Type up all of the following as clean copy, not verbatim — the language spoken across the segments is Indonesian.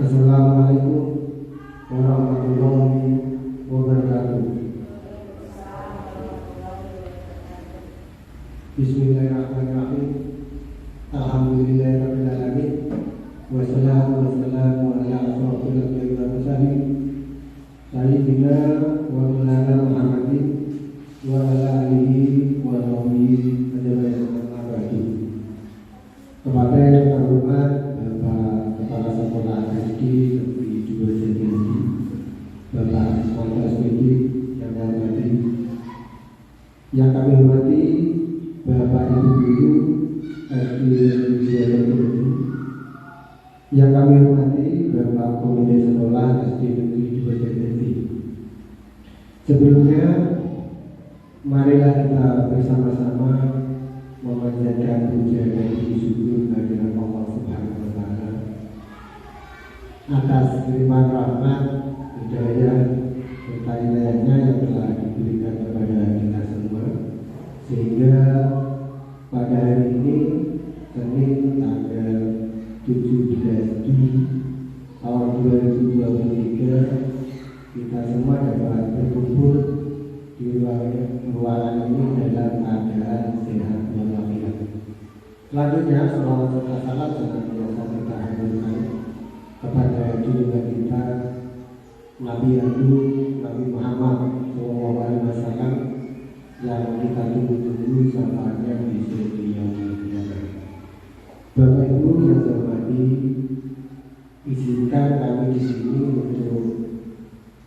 Assalamualaikum warahmatullahi wabarakatuh. Bismillahirrahmanirrahim. Alhamdulillahirabbil alamin. Wassalatu wassalamu ala asyrofil anbiya'i wal mursalin sayyidina wa maulana Muhammadin wa ala alihi wa sahbihi ajma'in. Kepada yang terhormat Bapak Kepala Sekolah SD Negeri 2 Jatiati, Bapak Ismail SPD yang kami hormati, Bapak Ibu Guru SD Negeri 2 Jatiati, yang kami hormati Bapak Komite Sekolah SD Negeri 2 Jatiati. Sebelumnya, marilah kita bersama-sama memanjatkan puja dan syukur kehadirat Allah Subhanahu wa Ta'ala atas limpahan rahmat, hidayah, serta inayahnya yang telah diberikan kepada kita semua, sehingga pada hari ini Senin tanggal 17 Juli tahun 2023 kita semua dapat berkumpul di ruangan ini dalam keadaan sehat walafiat. Selanjutnya, selawat serta salam senantiasa kita haturkan kepada junjungan kita Nabi Agung Nabi Muhammad SAW yang kita tunggu-tunggu syafaatnya di sisi yang mulia. Bapak Ibu yang saya hormati, izinkan kami di sini untuk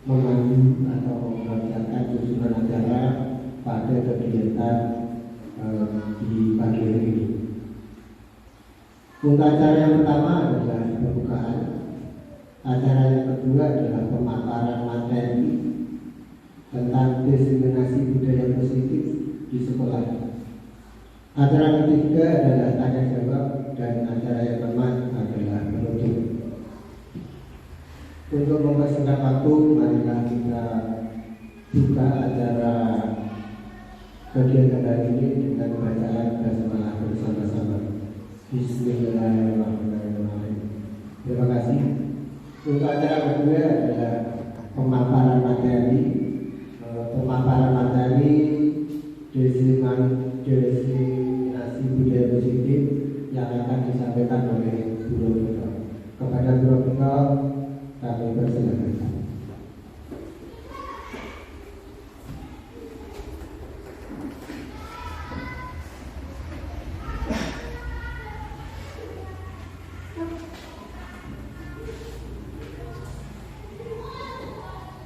memandu atau membacakan susunan acara pada kegiatan di pagi hari ini. Untuk acara yang pertama adalah pembukaan. Acara yang kedua adalah pemaparan materi tentang diskriminasi budaya positif di sekolah. Acara ketiga adalah tanya jawab, dan acara yang keempat adalah penutup. Untuk mempersingkat waktu, marilah kita buka acara kegiatan hari ini dengan bacaan basmalah bersama-sama. Bismillahirrahmanirrahim. Terima kasih. Untuk acara kedua adalah pemaparan materi. Pemaparan materi diskriminasi budaya positif yang akan disampaikan oleh Bu Rofika. Kepada Bu Rofika kami persilakan.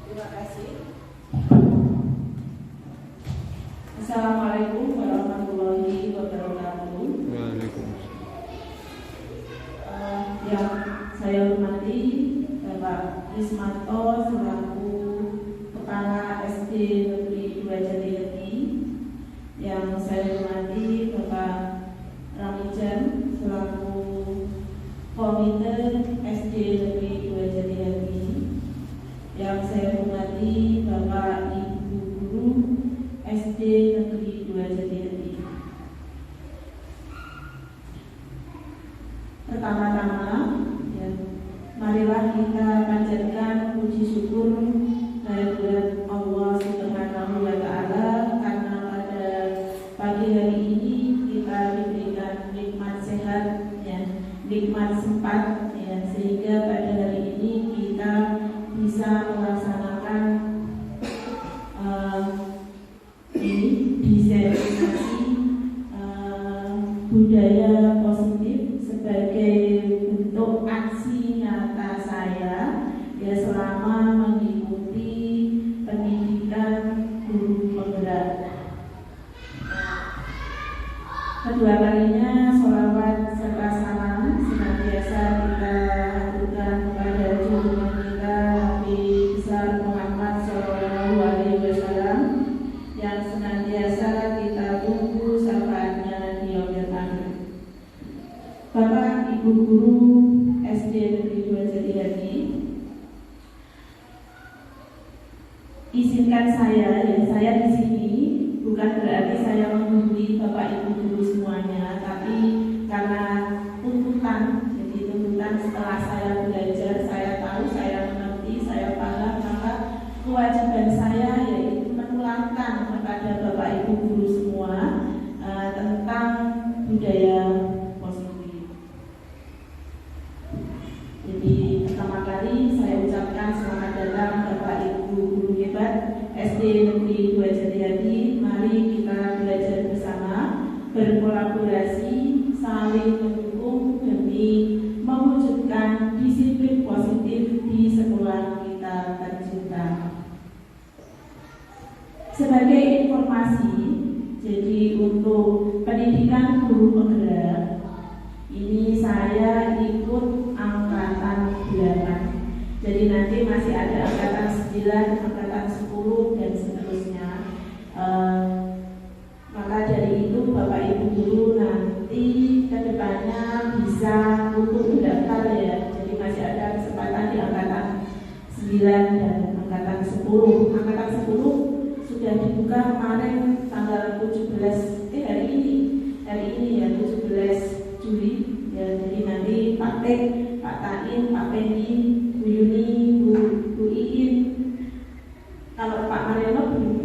Terima kasih. Assalamualaikum warahmatullahi wabarakatuh. Yang saya hormati Bapak Ismanto selaku Kepala SD Negeri 2 Jatiati, yang saya hormati Bapak Ramijan selaku Komite SD Negeri 2 Jatiati, yang saya hormati Bapak Ibu Guru SD Negeri 2 Jatiati. Pertama-tama, ya, marilah kita panjatkan puji syukur kehadirat Allah Subhanahu wa Ta'ala karena pada pagi hari ini kita diberikan nikmat sehat, ya, nikmat sempat, ya, sehingga pada hari ini kita bisa melaksanakan disertasi budaya positif sebagai bentuk aksi nyata saya, ya, selama mengikuti pendidikan guru penggerak. Kedua kalinya sholawat serta salam senantiasa kita haturkan kepada junjungan kita Nabi besar Muhammad SAW yang senantiasa kita tunggu syafaatnya di yaumil akhir. Bapak Ibu Guru SD Negeri 2 Jatiati, izinkan saya di sini bukan berarti saya menghubungi Bapak Ibu Guru semuanya, tapi karena tuntutan, jadi tuntutan setelah saya belajar, saya berkolaborasi, saling mendukung demi mewujudkan disiplin positif di sekolah kita tercinta. Sebagai informasi, jadi untuk pendidikan guru penggerak, ini saya ikut angkatan 8. Jadi nanti masih ada angkatan 9, angkatan 10 dan seterusnya. Maka dari itu Bapak Ibu guru nanti kedepannya bisa untuk mendaftar ya. Jadi masih ada kesempatan di angkatan 9 dan angkatan 10. Angkatan 10 sudah dibuka kemarin tanggal 17 hari ini ya 17 Juli ya. Jadi nanti Pak Tek, Pak Tain, Pak Pendi, Bu Yuni, Bu Iin, kalau Pak Marino belum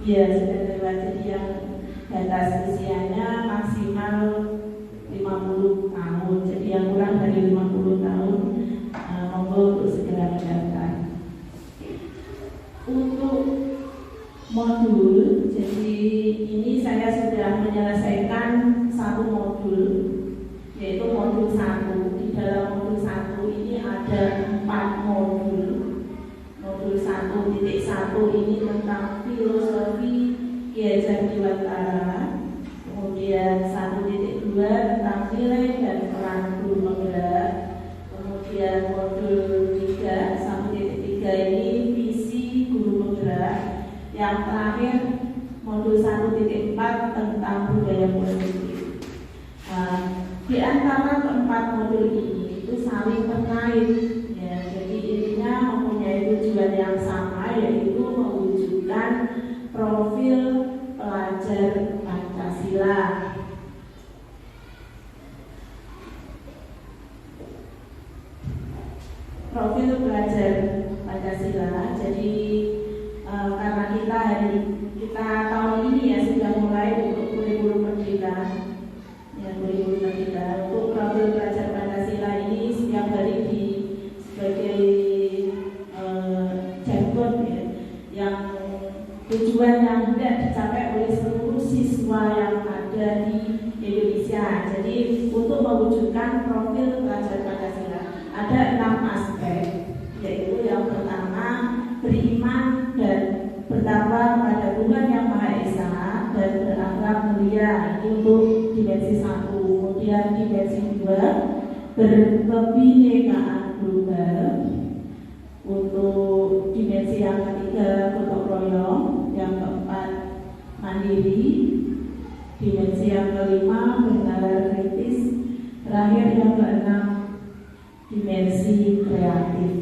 ya sudah lewat. Jadi yang batas usianya maksimal 50 tahun. Jadi yang kurang dari 50 tahun monggo untuk segera mendaftar. Untuk modul, jadi ini saya sudah menyelesaikan satu modul, yaitu modul 1. Di dalam modul 1 ini ada 4 modul. Modul 1.1 ini tentang filosofi Ki Hajar Dewantara. Kemudian 1.2 tentang nilai dan peran guru penggerak. Kemudian modul 3 1.3 ini visi guru penggerak. Yang terakhir modul 1.4 tentang budaya politik. Di antara keempat modul ini itu saling terkait ya. Jadi intinya mempunyai tujuan yang sama, yaitu mewujudkan profil pelajar Pancasila. Profil pelajar Pancasila. Jadi karena kita tahun ini ya sudah mulai untuk kurikulum merdeka ya, kurikulum merdeka untuk profil pelajar Pancasila ini setiap hari sebagai jargon ya, yang tujuan yang hendak dicapai oleh seluruh siswa yang ada di Indonesia. Jadi untuk mewujudkan profil pelajar Pancasila ada 6 aspek, yaitu yang pertama beriman dan bertakwa kepada Tuhan Yang Maha Esa dan berakhlak mulia, ini untuk dimensi 1. Kemudian dimensi 2 berkebinekaan global. Untuk dimensi yang ketiga gotong royong, yang keempat mandiri, dimensi yang kelima bernalar kritis, terakhir yang keenam dimensi kreatif.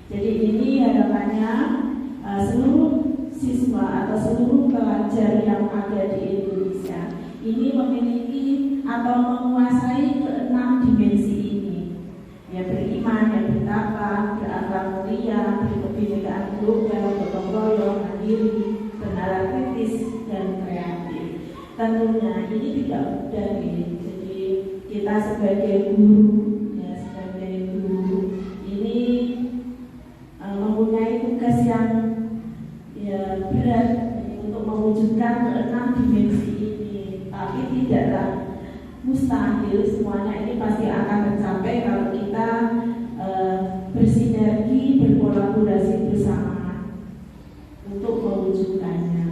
Jadi ini harapannya seluruh siswa atau seluruh pelajar yang ada di Indonesia ini memiliki atau menguasai keenam dimensi ini. Ya, beriman, yang bertakwa, berakhlak mulia, berkebinekaan global, gotong royong, mandiri, bernalar kritis, dan kreatif. Tentunya ini tidak mudah ini. Jadi kita sebagai guru ini mempunyai tugas yang ya berat untuk mewujudkan keenam dimensi ini, tapi tidaklah mustahil. Semuanya ini pasti akan tercapai kalau kita bersinergi, berkolaborasi bersama untuk mewujudkannya.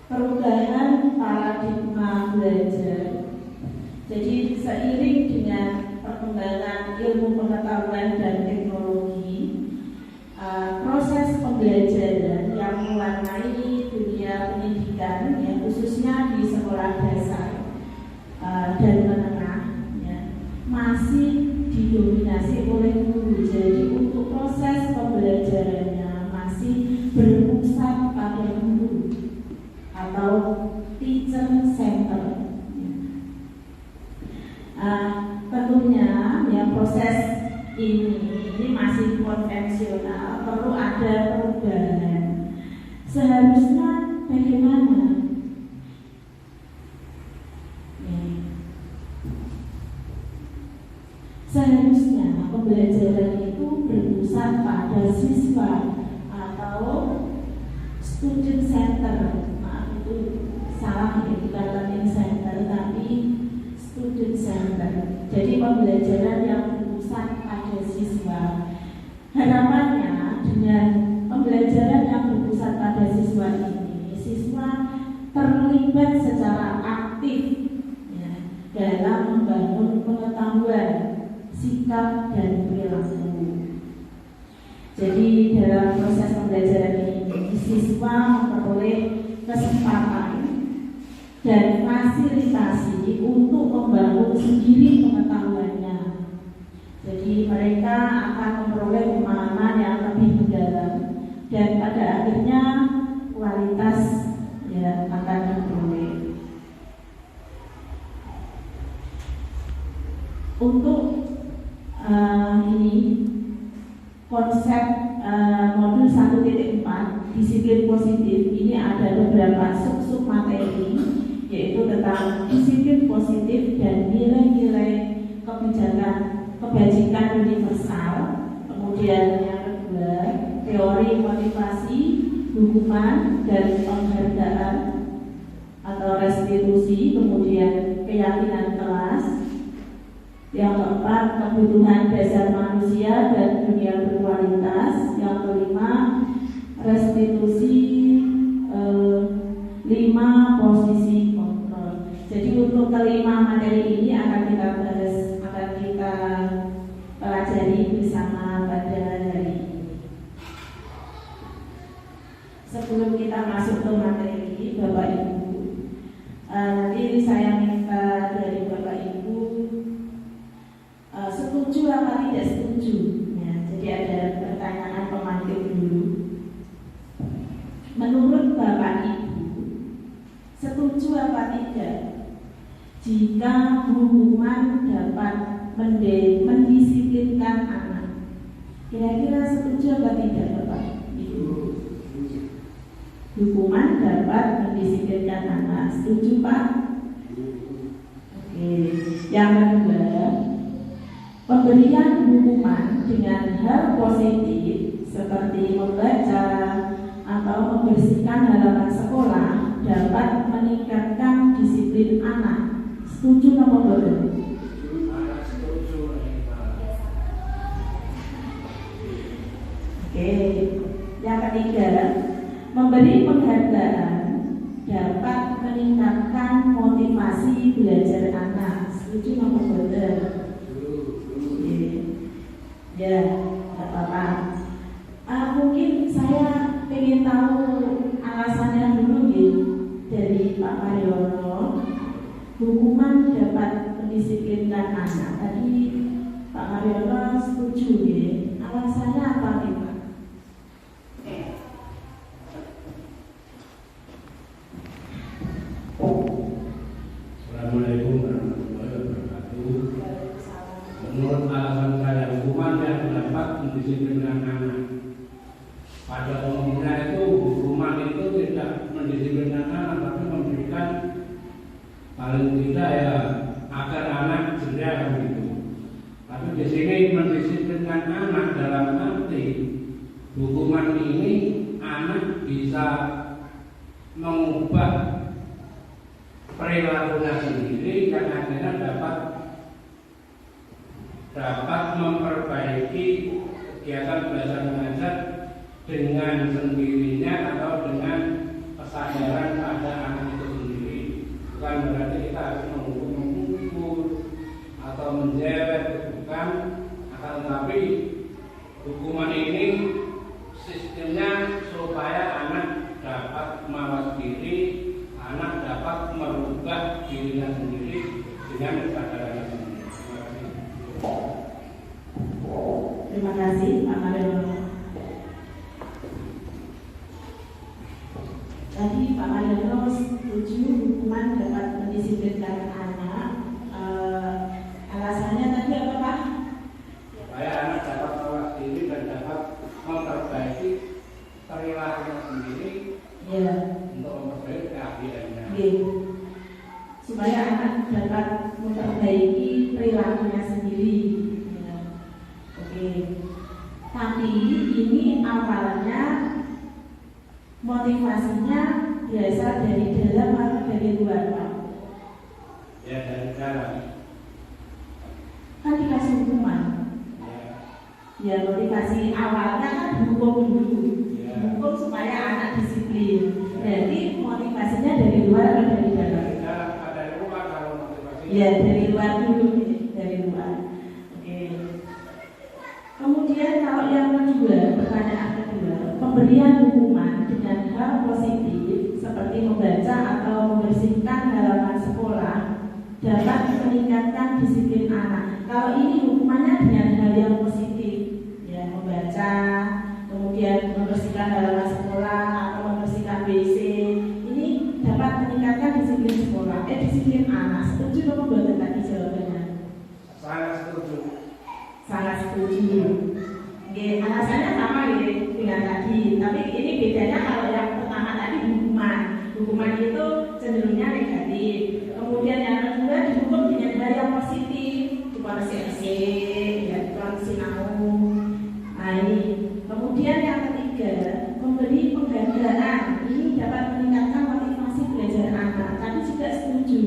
Perubahan paradigma belajar. Jadi seiring dengan perkembangan ilmu pengetahuan dan teknologi, proses pembelajaran yang mewarnai dunia pendidikan ya, khususnya di sekolah dasar dan menengah ya, masih didominasi oleh guru. Jadi untuk proses pembelajarannya masih berpusat pada guru atau teacher center. Tentunya ya proses ini masih konvensional, perlu ada perubahan. Seharusnya bagaimana? Seharusnya pembelajaran itu berpusat pada siswa atau student center. Maaf itu pesantren. Jadi pembelajaran yang berpusat pada siswa. Harapannya dengan pembelajaran yang berpusat pada siswa ini, siswa terlibat secara aktif ya, dalam membangun pengetahuan, sikap dan perilaku. Jadi dalam proses pembelajaran ini, siswa memperoleh kesempatan dan fasilitasi untuk membangun sendiri pengetahuannya. Jadi mereka akan memperoleh pemahaman yang lebih mendalam dan pada akhirnya kualitas ya akan diperoleh. Untuk ini konsep modul 1.4 disiplin positif ini ada beberapa sub materi, yaitu tentang disiplin positif dan nilai-nilai kebajikan universal. Kemudian yang kedua, teori motivasi, hukuman dan penghargaan atau restitusi. Kemudian keyakinan kelas. Yang keempat, kebutuhan dasar manusia dan dunia berkualitas. Yang kelima, restitusi 5 posisi kontrol. Jadi untuk kelima materi ini akan kita bahas, akan kita pelajari bersama pada hari ini. Sebelum kita masuk ke materi, Bapak Ibu, nanti saya minta dari Bapak Ibu setuju apa tidak setuju ya, jadi ada pertanyaan pemantik dulu. Menurut Bapak Ibu, setuju apa tidak jika hukuman dapat mendisiplinkan anak? Kira-kira setuju apa tidak Bapak Ibu? Hukuman dapat mendisiplinkan anak, setuju Pak? Oke. Yang kedua, pemberian hukuman dengan hal positif seperti membaca atau membersihkan halaman sekolah dapat meningkatkan disiplin anak. Setuju atau tidak? Oke. Yang ketiga, memberi penghargaan dapat meningkatkan motivasi belajar anak. Setuju atau tidak? Ya, tidak apa-apa. Mungkin saya ingin tahu alasannya dulu dari Pak Mariono. Hukuman dapat mendisiplinkan anak. Tadi Pak Mariono setuju alasannya apa Pak? Assalamualaikum warahmatullahi wabarakatuh. Menurut alasan saya, hukuman yang dapat mendisiplinkan anak. Pada umumnya itu hukuman itu tidak mendisiplinkan anak, tapi memberikan paling tidak ya agar anak jerah begitu. Tapi di sini mendisiplinkan anak dalam arti hukuman ini anak bisa mengubah perilakunya sendiri dan akhirnya dapat memperbaiki kegiatan belajar mengajar dengan sendirinya atau dengan kesadaran pada anak itu sendiri. Bukan berarti kita harus memukul atau menjeret, bukan. Akan tetapi hukuman ini sistemnya supaya anak dapat mawas diri, anak dapat merubah dirinya sendiri dengan kesadarannya sendiri. Terima kasih Pak Mariono. Tadi Pak Mariono setuju hukuman dapat mendisiplinkan anak. Alasannya tadi apa Pak? Supaya anak dapat mawas diri dan dapat memperbaiki perilakunya sendiri. Ya. Untuk memperbaiki keahliannya. Supaya anak dapat memperbaiki perilakunya sendiri. Ya. Oke. Tapi ini awalnya motivasinya biasa dari dalam atau dari luar Pak? Ya, dari dalam. hukuman. Ya motivasi awalnya kan dihukum dulu, hukum supaya anak disiplin. Jadi motivasinya dari luar atau dari dalam? Dari luar kalau motivasi. Ya dari luar dulu, dari luar. Oke. Kemudian kalau yang kedua, pertanyaan kedua, pemberian hukuman dengan hal positif seperti membaca atau membersihkan halaman sekolah dapat meningkatkan disiplin anak. Kalau ini hukumannya dengan hal yang positif, ya membaca, kemudian membersihkan halaman sekolah atau membersihkan WC, ini dapat meningkatkan disiplin sekolah, disiplin anak. Setuju atau buat tadi jawabannya? Sangat setuju. Sangat setuju. Oke, alasannya sama gitu dengan tadi, tapi ini bedanya kalau yang pertama tadi hukuman. Hukuman itu cenderungnya negatif. Kemudian yang kedua dihukum dengan hal yang positif, dikoresi, ya dikoresi namun. Nah ini. Kemudian yang ketiga, memberi penghargaan. Ini dapat meningkatkan motivasi belajar anak. Tapi juga setuju,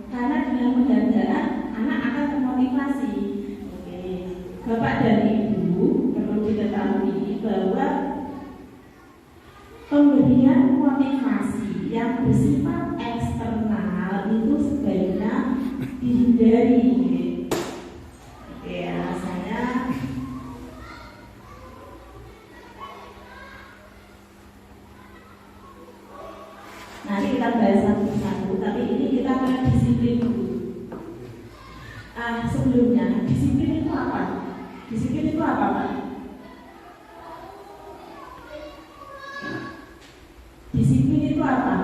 karena dengan penghargaan anak akan termotivasi. Oke, Bapak dan Ibu perlu diketahui bahwa pemberian motivasi yang bersifat eksternal itu sebaiknya dihindari. Oke, alasannya nanti kita bahas satu-satu, tapi ini kita akan disiplin dulu. Sebelumnya, disiplin itu apa? Disiplin itu apa, Pak? Disiplin itu apa?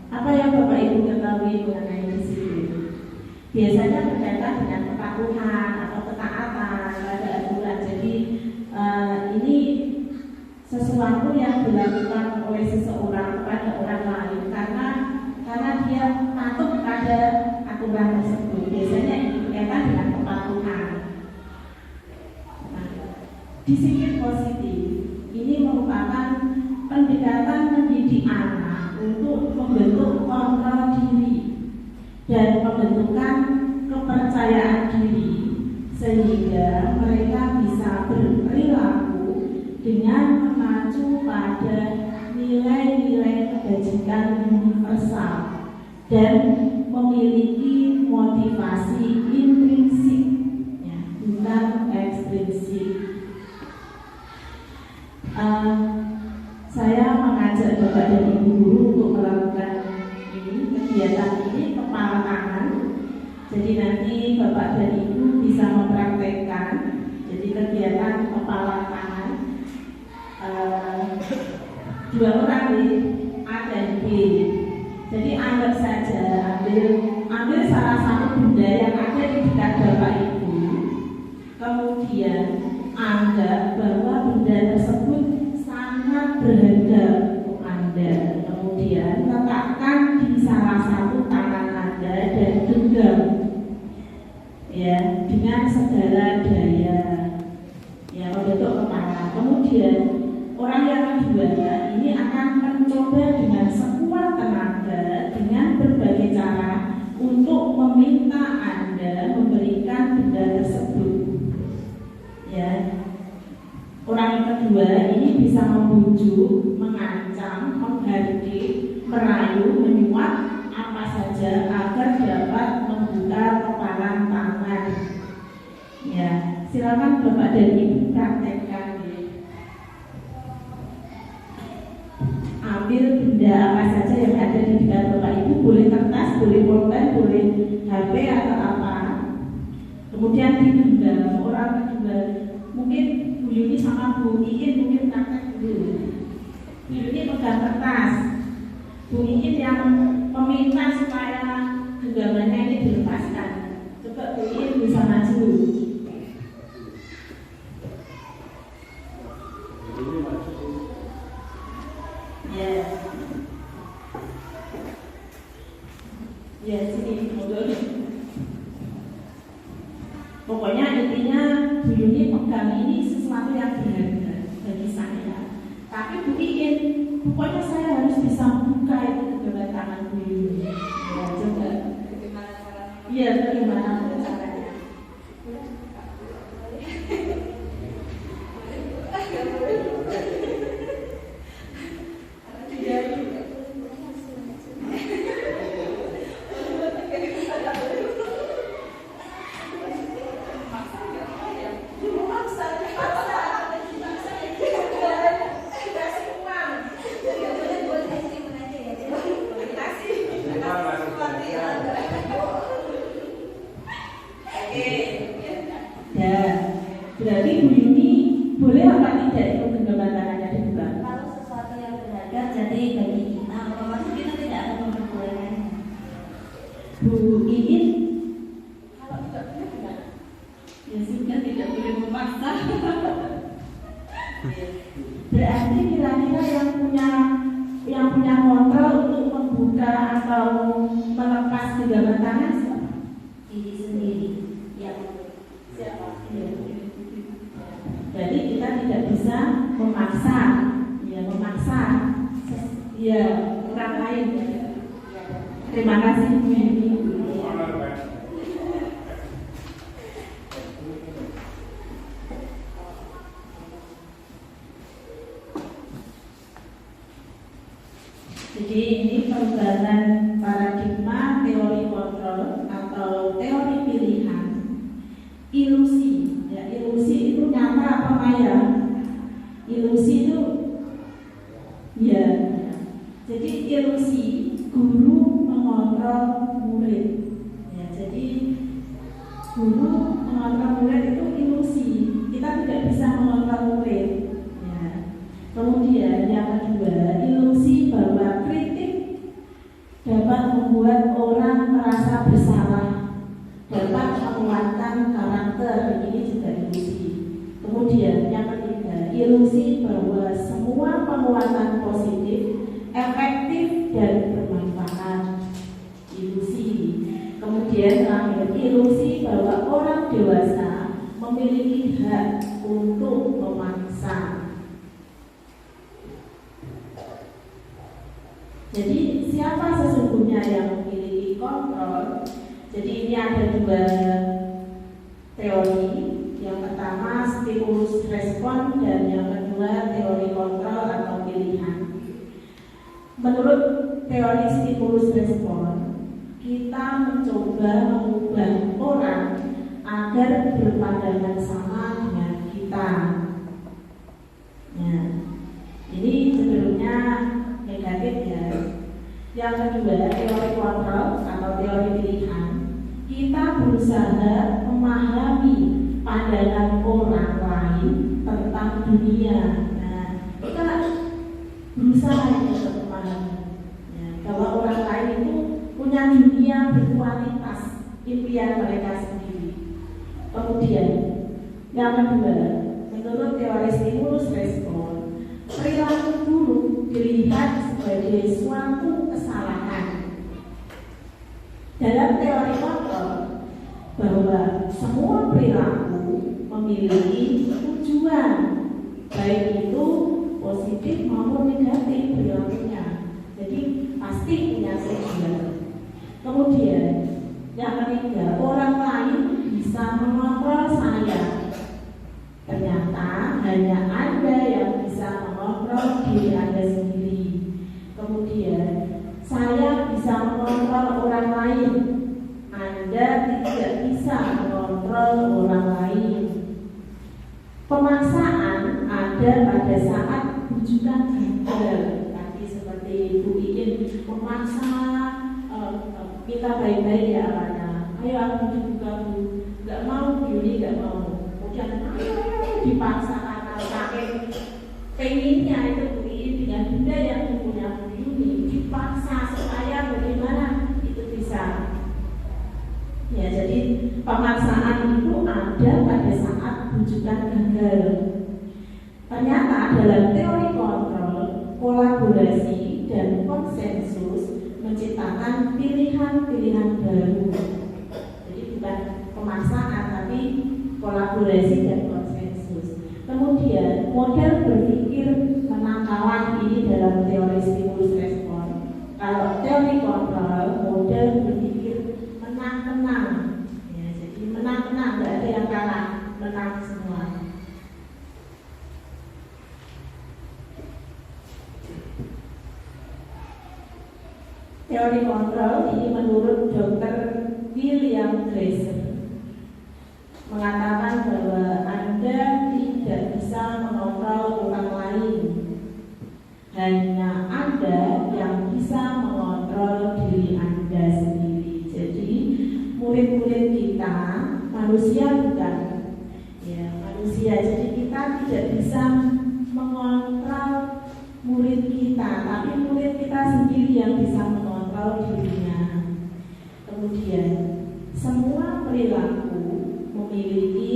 Apa yang Bapak Ibu ketahui mengenai disiplin? Biasanya berkaitan dengan kepatuhan atau ketaatan pada aturan. Jadi ini sesuatu yang dilakukan oleh seseorang kepada orang lain karena dia patuh pada aturan tersebut. Biasanya ini berkaitan dengan kepatuhan. Nah, disiplin positif ini merupakan pendekatan mendidik anak untuk membentuk kontrol diri dan pembentukan kepercayaan diri sehingga mereka bisa berperilaku dengan mengacu pada nilai-nilai kebajikan universal dan memiliki motivasi intrinsik, ya, bukan ekstrinsik. Saya mengajak Bapak dan Ibu guru untuk melakukan kegiatan ini kepala tangan. Jadi nanti Bapak dan Ibu bisa mempraktekkan. Jadi kegiatan kepala tangan. 2 orang di A dan B. Jadi anggap saja ambil salah satu benda yang ada di dekat Bapak Ibu. Kemudian anggap bahwa benda tersebut sangat berharga untuk Anda. Kemudian letakkan di salah satu tangan Anda dan genggam, ya, dengan segala daya, ya, membentuk kepala. Kemudian orang yang kedua ini akan mencoba dengan sekuat tenaga dengan berbagai cara untuk meminta Anda memberikan benda tersebut. Ya, orang yang kedua ini bisa membujuk, mengancam, menghardik, merayu, menyuap apa saja agar dapat membuka kepalan tangan. Ya, silakan Bapak dan Ibu praktekkan. Ambil benda apa saja yang ada di dekat Bapak Ibu, boleh kertas, boleh pulpen, boleh HP atau apa. Kemudian digenggam. Orang kedua, mungkin Bu Yuni sama Bu Iin mungkin praktek dulu. Bu Yuni pegang kertas, Bu Iin yang meminta supaya genggamannya ini dilepaskan. Coba Bu Iin bisa maju. Ya, ya sini mundur. Pokoknya intinya Bu Yuni pegang ini sesuatu yang berharga bagi saya. Tapi Bu Iin, pokoknya saya harus bisa buka itu kedua tangan Bu Yuni. Ya, coba. Iya, bagaimana caranya? Ya, berarti Bu Yuni boleh apa tidak itu genggam tangannya dibuka? Kalau sesuatu yang berharga jadi bagi kita, otomatis kita tidak akan memperbolehkannya. Bu Iin, Kalau tidak punya gimana? ya sudah tidak boleh memaksa. Berarti kira-kira yang punya kontrol untuk membuka atau melepas genggaman tangan siapa? Diri sendiri. Ya, siapa? Ya. Jadi kita tidak bisa memaksa, ya orang lain. Terima kasih Bu Yuni. Jadi ini perubahan paradigma teori kontrol atau teori pilihan. Ilusi, ya ilusi itu nyata apa maya? Ilusi itu, ya. Jadi ilusi guru mengontrol murid. Ya, jadi guru mengontrol murid itu ilusi. Kita tidak bisa mengontrol murid. Ya. Kemudian yang kedua, ilusi bahwa kritik dapat membuat orang merasa bersalah, dapat menguatkan karakter. Ini juga ilusi. Kemudian yang ketiga, ilusi bahwa semua penguatan positif efektif dan bermanfaat. Ilusi. Kemudian terakhir, ilusi bahwa orang dewasa memiliki hak untuk memaksa. Jadi siapa sesungguhnya yang memiliki kontrol? Jadi ini ada dua teori. Yang pertama stimulus respon dan yang kedua teori kontrol atau pilihan. Menurut teori stimulus respon, kita mencoba mengubah orang agar berpandangan sama dengan kita. Nah, ini cenderungnya negatif ya. Yang kedua, teori kontrol atau teori pilihan. Kita berusaha memahami pandangan orang lain tentang dunia. Nah, kita berusaha untuk memahami. Ya, kalau orang lain itu punya dunia berkualitas, impian mereka sendiri. Kemudian, yang kedua, menurut teori stimulus respon, perilaku buruk dilihat sebagai suatu kesalahan. Dalam teori kontrol, bahwa semua perilaku memiliki tujuan, baik itu positif maupun negatif perilakunya. Jadi pasti punya tujuan. Kemudian yang ketiga, orang lain bisa mengontrol saya. Ternyata hanya Anda yang bisa mengontrol diri Anda sendiri. Kemudian saya bisa mengontrol orang lain. Anda tidak bisa mengontrol orang lain. Pemaksaan ada pada saat rujukan gagal. Tadi seperti Bu Iin memaksa kita baik-baik ya karena ayo aku juga Bu, nggak mau Yuni nggak mau. Kemudian dipaksa karena saking pengennya itu Bu Iin dengan benda yang punya Bu Yuni dipaksa supaya bagaimana itu bisa. Ya, jadi pemaksaan itu ada pada saat rujukan gagal. Ternyata dalam teori kontrol, kolaborasi dan konsensus menciptakan pilihan-pilihan baru. Jadi bukan pemaksaan tapi kolaborasi dan konsensus. Kemudian model berpikir menang kalah ini dalam teori stimulus respon. Kalau teori kontrol, model berpikir menang-menang. Ya, jadi menang-menang, tidak ada yang kalah, menang semua. Teori kontrol ini menurut Dr. William Glaser mengatakan bahwa Anda tidak bisa mengontrol orang lain, hanya Anda yang bisa mengontrol diri Anda. murid-murid kita manusia bukan, ya manusia. Jadi kita tidak bisa mengontrol murid kita, tapi murid kita sendiri yang bisa mengontrol dirinya. Kemudian semua perilaku memiliki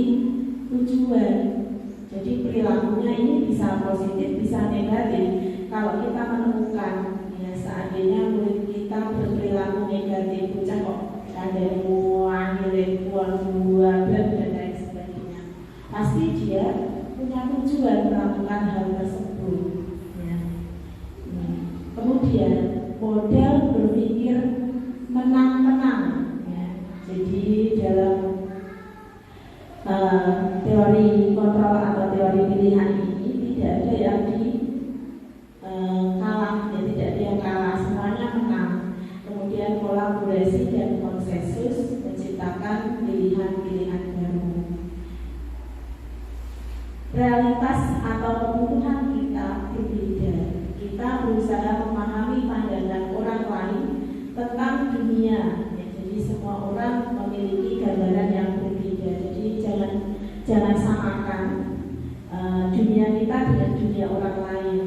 tujuan. Jadi perilakunya ini bisa positif, bisa negatif. Kalau kita menemukan, ya seandainya murid kita berperilaku negatif, bocah kok ada muang, buang, dan lain sebagainya, pasti dia punya tujuan melakukan hal tersebut. Ya. Kemudian model berpikir menang-menang. Ya. Jadi dalam teori kontrol atau teori pilihan ini tidak ada yang kalah, ya tidak ada yang kalah, semuanya menang. Kemudian kolaborasi dan konsensus menciptakan pilihan-pilihan baru. Realitas atau kebutuhan kita berbeda. Kita berusaha memahami pandangan orang lain tentang dunia. Ya, jadi semua orang memiliki gambaran yang berbeda. Jadi jangan samakan dunia kita dengan dunia orang lain,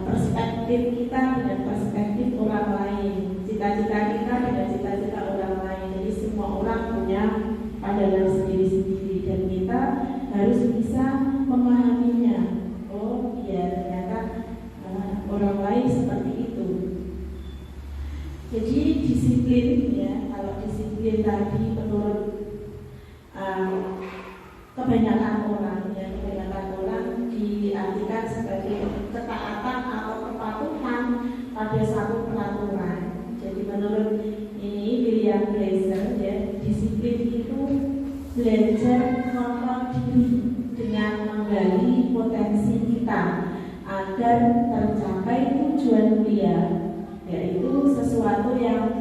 perspektif kita dengan perspektif orang lain, cita-cita kita dengan cita-cita orang lain. Jadi semua orang punya pandangan sendiri-sendiri dan kita harus bisa memahaminya. Oh iya, ternyata orang lain seperti itu. Jadi disiplin, ya, kalau disiplin tadi menurut kebanyakan orang diartikan sebagai ketaatan atau kepatuhan pada satu peraturan. Jadi menurut ini William Glasser, ya, disiplin itu belajar kontrol diri dengan menggali potensi kita agar tercapai tujuan mulia, yaitu sesuatu yang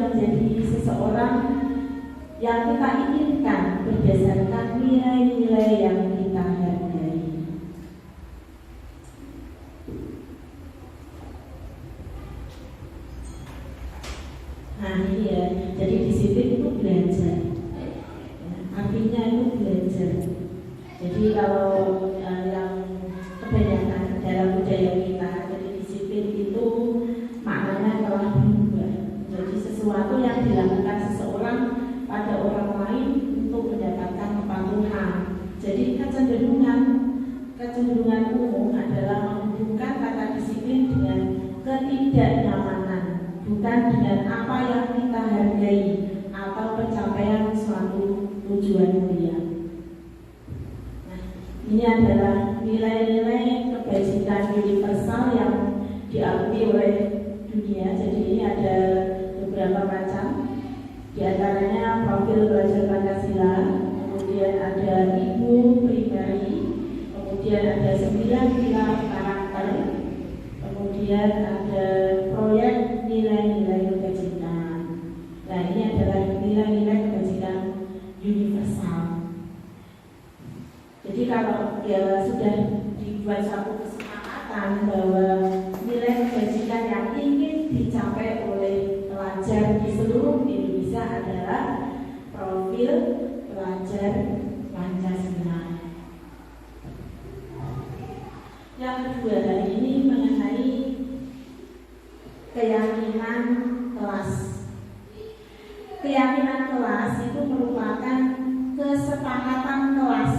menjadi seseorang yang kita inginkan berdasarkan nilai-nilai yang kita hargai. Nah ini ya, jadi disiplin itu belajar. Artinya itu belajar. Jadi kalau yang kebanyakan dalam budaya kita, jadi disiplin itu maknanya telah berubah. Jadi sesuatu yang dilakukan seseorang pada orang lain untuk mendapatkan kepatuhan. Jadi kecenderungan umum adalah menghubungkan kata disiplin dengan ketidaknyamanan, bukan dengan apa yang kita hargai atau pencapaian suatu tujuan mulia. Nah, ini adalah nilai-nilai kebajikan universal yang diakui oleh dunia. Jadi ini ada beberapa macam. Di antaranya profil pelajar Pancasila, kemudian ada ibu primary, kemudian ada 9 pilar karakter, kemudian ada proyek nilai-nilai kebajikan. Nah ini adalah nilai-nilai kebajikan universal. Jadi kalau ya sudah dibuat satu kesepakatan bahwa nilai kebajikan yang ingin dicapai oleh pelajar di seluruh Indonesia adalah profil pelajar Pancasila. Yang kedua hari ini mengenai keyakinan kelas. Keyakinan kelas itu merupakan kesepakatan kelas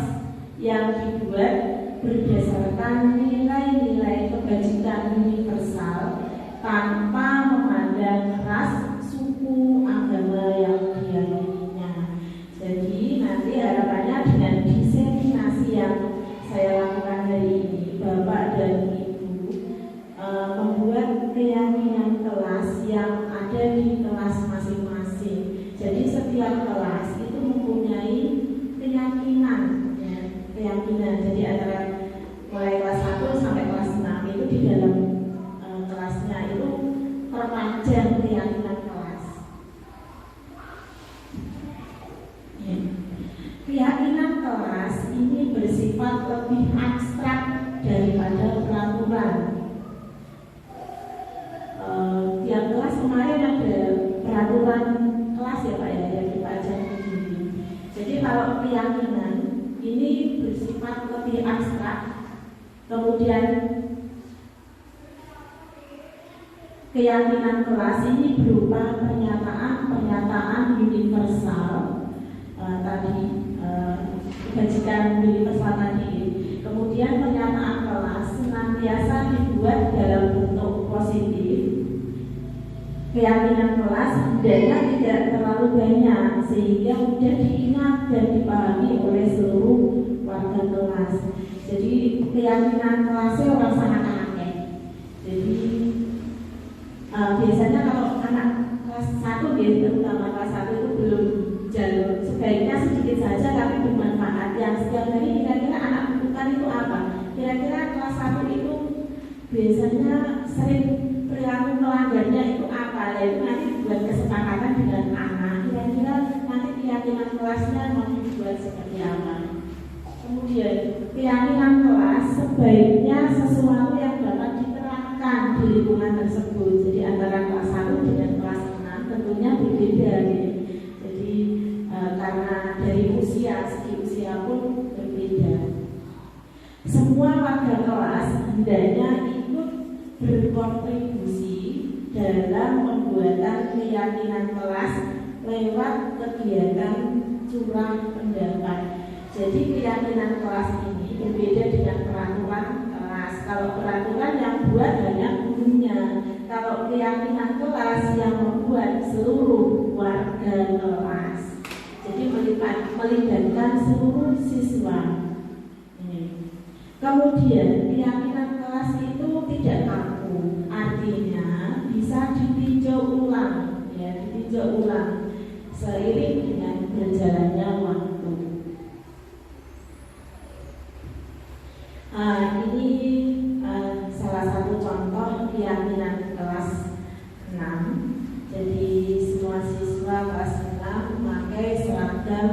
yang dibuat berdasarkan nilai-nilai kebajikan universal tanpa memandang ras, suku, agama yang diyakininya. Jadi nanti harapannya dengan diseminasi yang saya lakukan hari ini, Bapak dan Ibu membuat keyakinan kelas yang ada di kelas masing-masing. Jadi setiap kelas itu mempunyai keyakinan, ya, keyakinan. Jadi antara mulai kelas 1 sampai kelas 6 itu di dalam kelasnya itu terpanjang keyakinan kelas. Ya. Keyakinan kelas ini bersifat lebih abstrak daripada peraturan. Tiap kelas kemarin ada peraturan kelas ya Pak ya, yang dipajang begini. Jadi kalau keyakinan ini bersifat lebih abstrak, kemudian keyakinan kelas ini berupa pernyataan universal kebajikan universal tadi. Kemudian pernyataan kelas senantiasa dibuat dalam bentuk positif. Keyakinan kelas hendaknya tidak terlalu banyak sehingga mudah diingat dan dipahami oleh seluruh warga kelas. Jadi keyakinan kelasnya orang sangat aneh. Jadi biasanya kalau anak kelas 1 ya, terutama kelas 1 itu belum jalur, sebaiknya sedikit saja tapi bermanfaat. Yang setiap hari kira-kira anak butuhkan itu apa? Kira-kira kelas 1 itu biasanya sering perilaku melanggarnya itu apa? Yaitu nanti buat kesepakatan dengan anak. Kira-kira nanti keyakinan kelasnya mau dibuat seperti apa? Kemudian keyakinan kelas sebaiknya sesuatu yang dapat diterapkan di lingkungan tersebut. Jadi antara kelas 1 dengan kelas 6 tentunya berbeda gitu. Jadi karena dari segi usia pun berbeda. Semua warga kelas hendaknya ikut berkontribusi dalam pembuatan keyakinan kelas lewat kegiatan curah pendapat. Jadi keyakinan kelas ini berbeda dengan peraturan kelas. Kalau peraturan yang buat hanya gurunya, kalau keyakinan kelas yang membuat seluruh warga kelas. Jadi melibatkan seluruh siswa. Kemudian keyakinan kelas itu tidak kaku, artinya bisa ditinjau ulang, seiring dengan berjalannya waktu. Ini salah satu contoh keyakinan kelas 6. Jadi semua siswa kelas 6 memakai seragam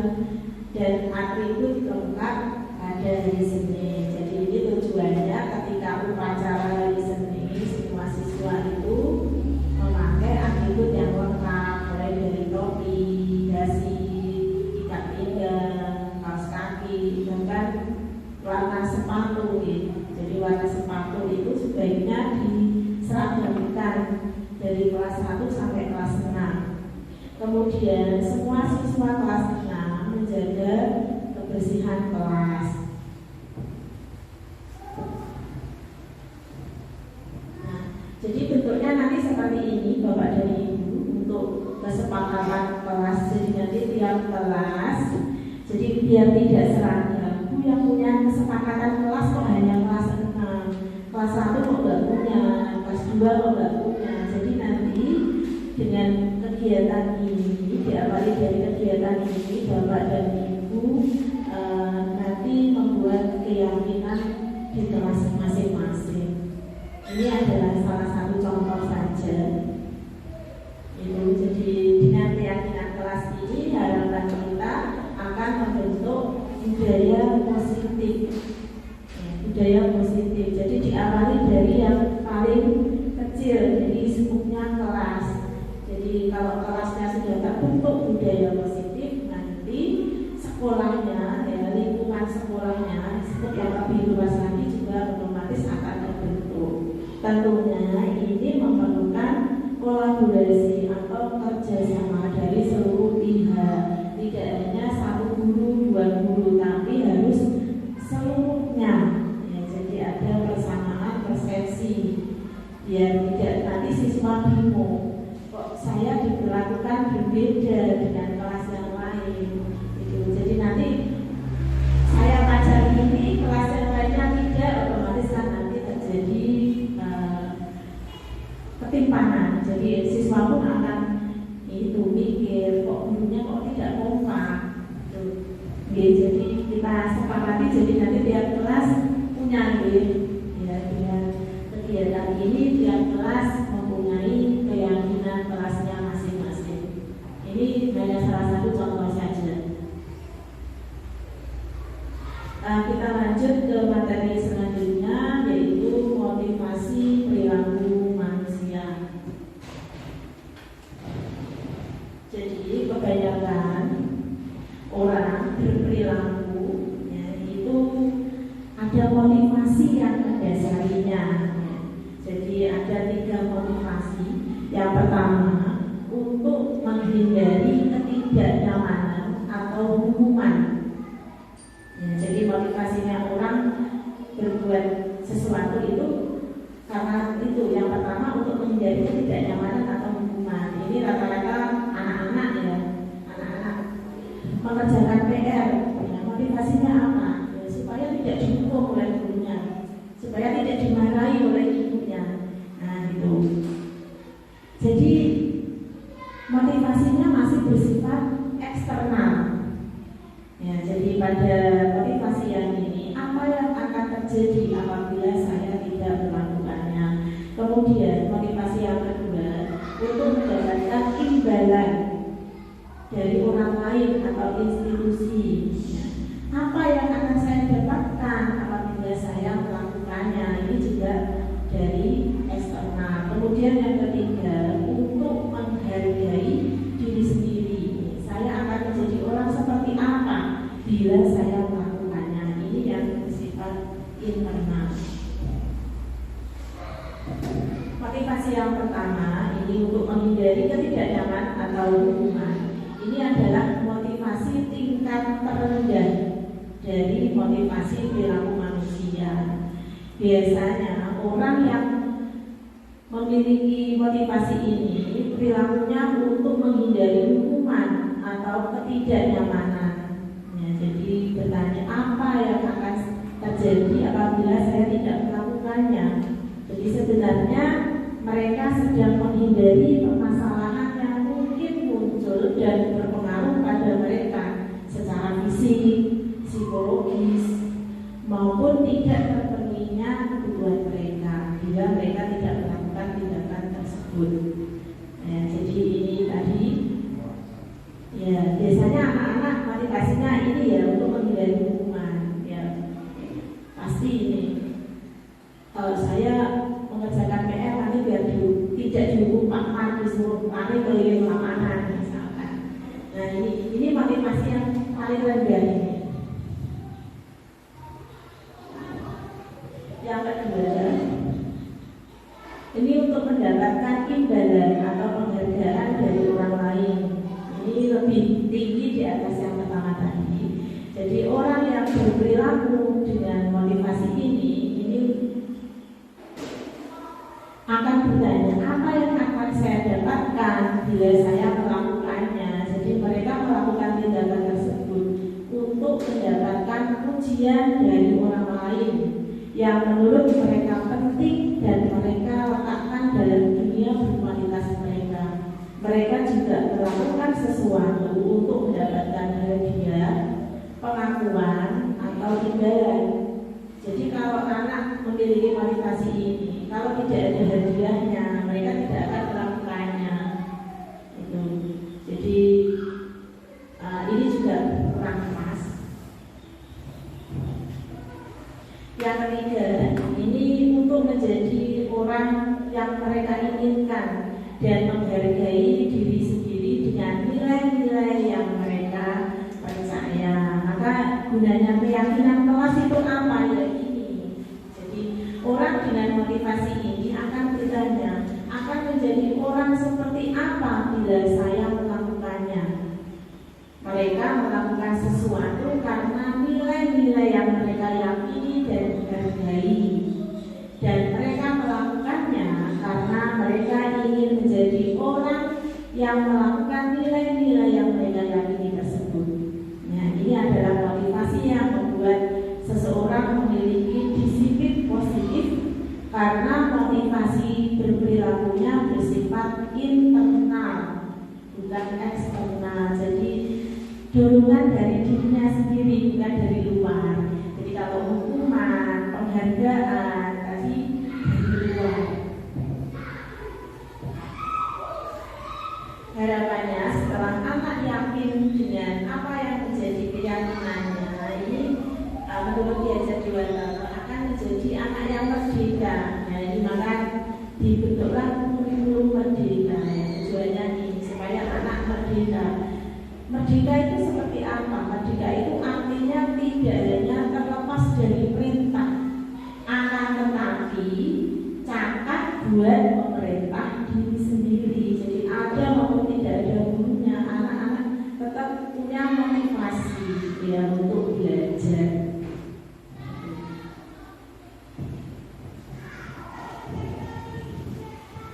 dan atribut lengkap pada hari Senin. Jadi ini tujuannya ketika upacara hari Senin semua siswa itu memakai atribut yang lengkap, mulai dari topi, dasi, ikat pinggang, kaos kaki, bahkan warna sepatu gitu. Jadi warna sepatu itu sebaiknya diseragamkan dari kelas 1 sampai kelas 6. Kemudian semua siswa kelas 6 menjaga kebersihan kelas. Nah, jadi bentuknya nanti seperti ini Bapak dan Ibu untuk kesepakatan kelas. Jadi nanti tiap kelas, jadi biar tidak seragam, yang punya kesepakatan kelas kok hanya kelas 6, kelas 1 kok nggak punya, kelas 2 kok nggak punya. Jadi nanti dengan kegiatan ini, diawali dari kegiatan ini, Bapak dan Ibu nanti membuat keyakinan di kelas masing-masing. Ini adalah salah satu contoh saja. Itu jadi dengan keyakinan kelas ini harapan kita akan membentuk budaya positif. Jadi diawali dari yang paling kecil, jadi skupnya kelas. Jadi kalau kelasnya sudah terbentuk budaya positif, nanti sekolahnya, ya, lingkungan sekolahnya seperti yang lebih luas lagi juga otomatis akan terbentuk. Tentunya ini memerlukan kolaborasi atau kerjasama dari seluruh pihak. Tidak hanya satu guru, 2 guru, tapi harus seluruhnya. Ya, jadi ada persamaan persepsi, biar tidak nanti siswa bingung, kok saya diperlakukan berbeda dengan kelas yang lain. Gitu. Jadi nanti saya ngajar ini, kelas yang lainnya tidak, otomatis kan nanti terjadi ketimpangan. Jadi siswa pun akan itu mikir, kok gurunya kok tidak kompak. Jadi kita sepakati, jadi nanti tiap kelas punya ya, dengan kegiatan ini tiap kelas mempunyai keyakinan kelasnya masing-masing. Ini hanya salah Jadi kebanyakan orang berperilaku ya, itu ada motivasi yang mendasarinya. Jadi ada 3 motivasi. Yang pertama, untuk menghindari ketidaknyamanan atau hukuman. Ya, jadi motivasinya orang berbuat sesuatu itu karena itu. Yang pertama, untuk menghindari ketidaknyamanan atau hukuman. Ini rata-rata anak-anak ya, anak-anak mengerjakan PR. Ya, motivasinya apa? Ya, supaya tidak dihukum oleh gurunya, supaya tidak dimarahi oleh ibunya. Nah itu. Jadi motivasinya masih bersifat eksternal. Ya, jadi pada motivasi yang ini, apa yang akan terjadi apabila saya tidak melakukannya? Kemudian motivasi yang kedua, untuk mendapatkan imbalan dari orang lain atau institusi. Ya, apa yang akan saya dapatkan apabila saya melakukannya? Ini juga dari eksternal. Kemudian yang ketiga, untuk menghargai diri sendiri. Saya akan menjadi orang seperti apa bila saya melakukannya. Ini yang bersifat internal. Motivasi yang pertama ini untuk menghindari ketidaknyamanan atau hukuman. Ini adalah motivasi tingkat terendah dari motivasi perilaku manusia. Biasanya orang yang memiliki motivasi ini perilakunya untuk menghindari hukuman atau ketidaknyamanan. Ya, jadi bertanya apa yang akan terjadi apabila saya tidak melakukannya. Jadi sebenarnya mereka sedang menghindari permasalahan yang mungkin muncul dan berpengaruh pada mereka secara fisik, psikologis, maupun tidak terpenuhinya kebutuhan mereka bila mereka tidak melakukan tindakan tersebut. Ya, jadi ini tadi ya biasanya anak-anak motivasinya ini ya untuk menghindari hukuman. Ya pasti ini kalau saya mengerjakan PR nanti biar tidak dihukum Pak Man, disuruh lari keliling lapangan misalkan. Nah ini motivasi yang paling rendah ini. Yang kedua, ini untuk mendapatkan imbalan atau penghargaan dari orang lain. Ini lebih tinggi di atas yang pertama tadi. Jadi orang yang berperilaku dengan motivasi ini akan bertanya apa yang akan saya dapatkan bila saya melakukannya. Jadi mereka melakukan tindakan tersebut untuk mendapatkan pujian dari orang lain yang menurut mereka penting dan mereka letakkan dalam dunia berkualitas mereka. Mereka juga melakukan sesuatu untuk mendapatkan hadiah, pengakuan atau imbalan. Jadi kalau anak memiliki motivasi ini, kalau tidak ada hadiahnya, mereka tidak akan melakukannya. Itu. Jadi ini juga kurang pas. Yang ketiga, ini untuk menjadi orang yang mereka inginkan dan menghargai diri sendiri dengan nilai-nilai yang mereka percaya. Maka gunanya keyakinan kelas itu apa? Ya ini. Jadi orang dengan motivasi ini akan bertanya, akan menjadi orang seperti apa bila saya melakukannya. Mereka melakukan sesuatu karena nilai-nilai yang mereka yakini dan hargai. Dan mereka melakukannya karena mereka ingin menjadi orang yang melakukan nilai-nilai yang mereka yakini tersebut. Nah, ini adalah motivasi yang membuat seseorang memiliki disiplin positif karena motivasi berperilakunya bersifat internal, bukan eksternal. Jadi dorongan dari dirinya sendiri, bukan dari luar. Jadi kalau hukuman, penghargaan tadi dari luar. Harapannya setelah anak yakin dengan apa yang menjadi keyakinannya, ini menurut Diajar Dewantara akan menjadi anak yang merdeka. Nah ini maka dibentuklah kurikulum merdeka. Tujuannya ini supaya anak merdeka Merdeka itu seperti apa? Merdeka itu artinya tidak hanya terlepas dari perintah, akan tetapi cakap buat pemerintah diri sendiri. Jadi ada maupun tidak ada gurunya, anak-anak tetap punya motivasi ya untuk belajar.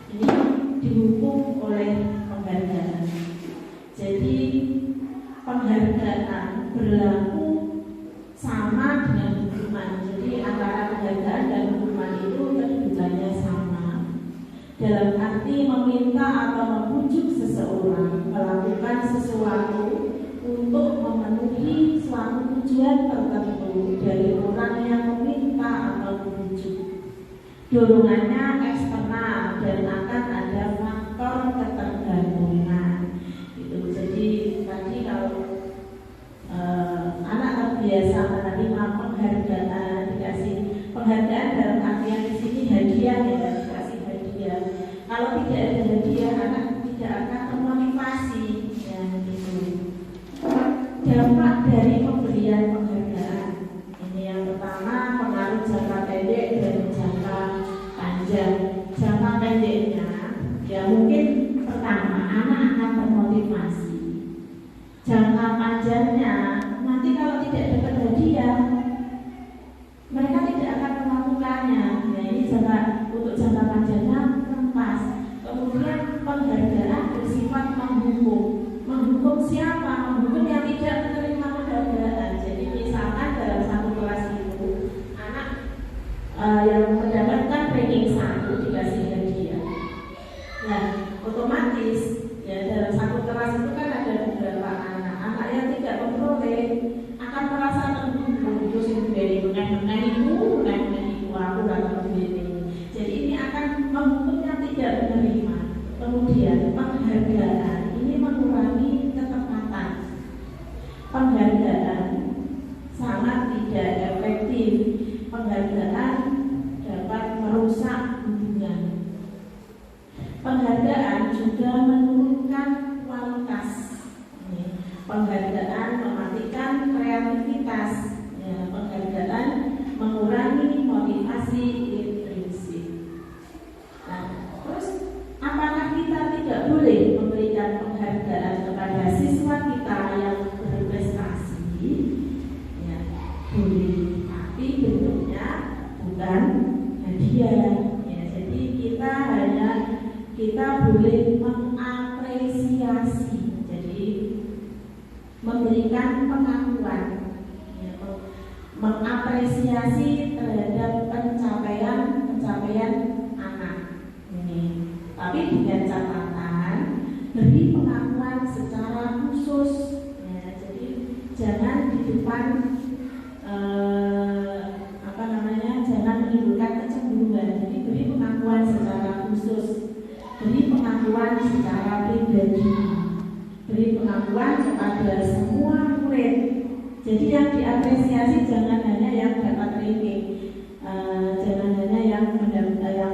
Ini dihukum oleh penghargaan. Jadi penghargaan berlaku sama dengan hukuman. Jadi antara penghargaan dan hukuman itu kedudukannya sama. Dalam arti meminta atau membujuk seseorang melakukan sesuatu untuk memenuhi suatu tujuan tertentu dari orang yang meminta atau membujuk. Dorongannya eksternal dan akan ada faktor ketergantungan. Itu jadi tadi kalau anak terbiasa menerima penghargaan, dikasih penghargaan dalam artian di sini hadiah ya, dikasih hadiah. Kalau tidak ada hadiah, anak tidak akan termotivasi ya gitu. Dampak dari pemberian penghargaan ini yang pertama pengaruh jangka pendek dan jangka panjang. Jangka pendeknya ya mungkin pertama anak akan termotivasi. Jangka panjangnya nanti kalau tidak dapat hadiah mereka tidak akan melakukannya. Nah ini untuk jangka panjangnya pas. Kemudian penghargaan bersifat menghukum siapa? Menghukum yang tidak menerima penghargaan. Jadi misalkan dalam satu kelas itu anak yang mendapatkan ranking 1 dikasih hadiah. Nah otomatis ya dalam satu kelas itu kan ada beberapa anak yang tidak memperoleh akan merasa terhubung terus dari mengenaiku aku dalam ini. Jadi ini akan menghukum yang tidak menerima. Kemudian penghargaan ini mengurangi ketepatan. Penghargaan sangat tidak efektif. Penghargaan dapat merusak hubungan. Penghargaan juga menurunkan kualitas. Penghargaan mematikan kreativitas. Ya, penghargaan mengurangi motivasi intrinsik. Nah, terus apakah kita tidak boleh memberikan penghargaan kepada siswa kita yang berprestasi? Ya, boleh, tapi bentuknya bukan hadiah. Ya, jadi kita boleh mengapresiasi. Jadi memberikan pengakuan. Mengapresiasi terhadap pencapaian anak ini, tapi dengan catatan beri pengakuan secara khusus ya, jadi jangan di depan jangan menimbulkan kecemburuan. Jadi beri pengakuan secara khusus, beri pengakuan secara pribadi, beri pengakuan kepada semua murid. Jadi yang diapresiasi jangan hanya yang dapat ranking, jangan hanya yang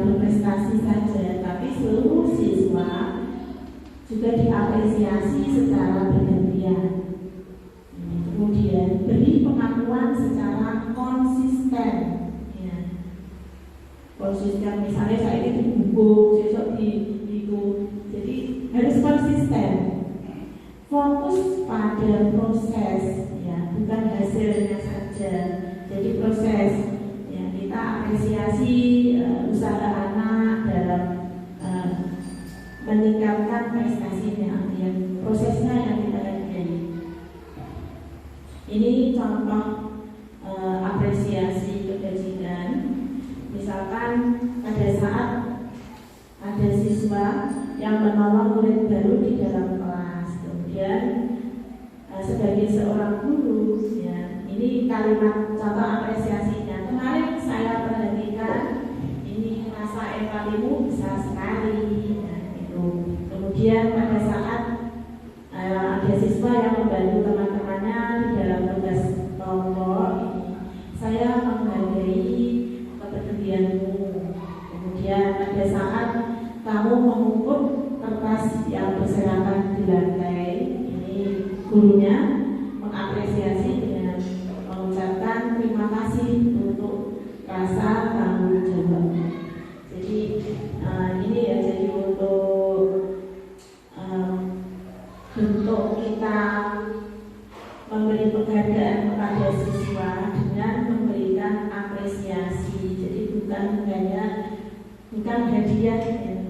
berprestasi saja, tapi seluruh siswa juga diapresiasi secara bergantian. Kemudian beri pengakuan secara konsisten. Ya. Konsisten, misalnya saya ini di buku, besok di jadi harus konsisten. Fokus pada proses. Bukan hasilnya saja. Jadi proses ya, kita apresiasi usaha anak dalam meningkatkan prestasinya, yang prosesnya yang kita hargai. Ini contoh apresiasi kebajikan. Misalkan pada saat ada siswa yang menolong murid baru di dalam kelas, kemudian sebagai seorang guru ya, ini kalimat contoh apresiasinya. Kemarin saya perhatikan ini rasa empatimu besar sekali ya, itu. Kemudian pada saat ada siswa yang membantu teman-temannya di dalam tugas kelompok ini, saya menghargai kepedulianmu. Kemudian pada saat kamu mengukur kertas yang berserakan di lantai, ini gurunya mengapresiasi dengan mengucapkan terima kasih untuk rasa tanggung jawab. Jadi ini ya, jadi untuk bentuk kita memberi penghargaan kepada siswa dengan memberikan apresiasi. Jadi bukan hadiah,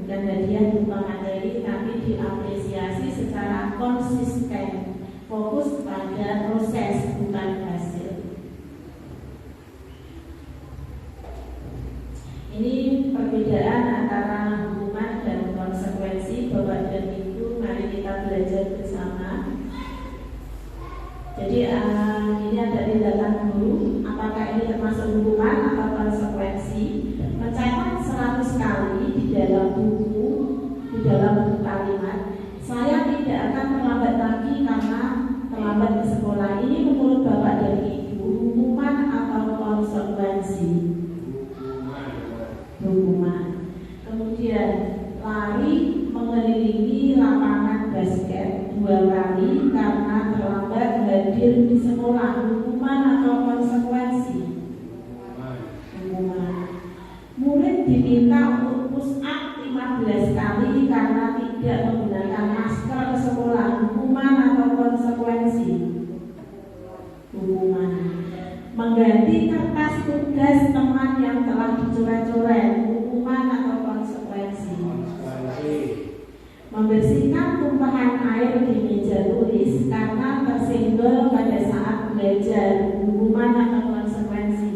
bukan hadiah berupa materi, tapi diapresiasi secara konsisten, fokus pada proses bukan hasil. Ini perbedaan antara hukuman dan konsekuensi. Bapak dan Ibu, mari kita belajar bersama. Jadi ini ada tindakan guru. Apakah ini termasuk hukuman atau konsekuensi? Mencatat 100 kali di dalam buku kalimat, saya tidak akan terlambat lagi karena terlambat ke sekolah. Ini menurut Bapak dan Ibu hukuman atau konsekuensi? Hukuman. Kemudian lari mengelilingi lapangan basket 2 kali karena terlambat hadir di sekolah, hukuman atau konsekuensi? Hukuman. Murid diminta untuk push up 15 kali karena tidak menggunakan masker ke sekolah, hukuman atau konsekuensi? Hukuman. Mengganti kertas tugas teman yang telah dicoret-coret, hukuman atau konsekuensi? Membersihkan tumpahan air di meja tulis karena tersenggol pada saat belajar, hukuman atau konsekuensi?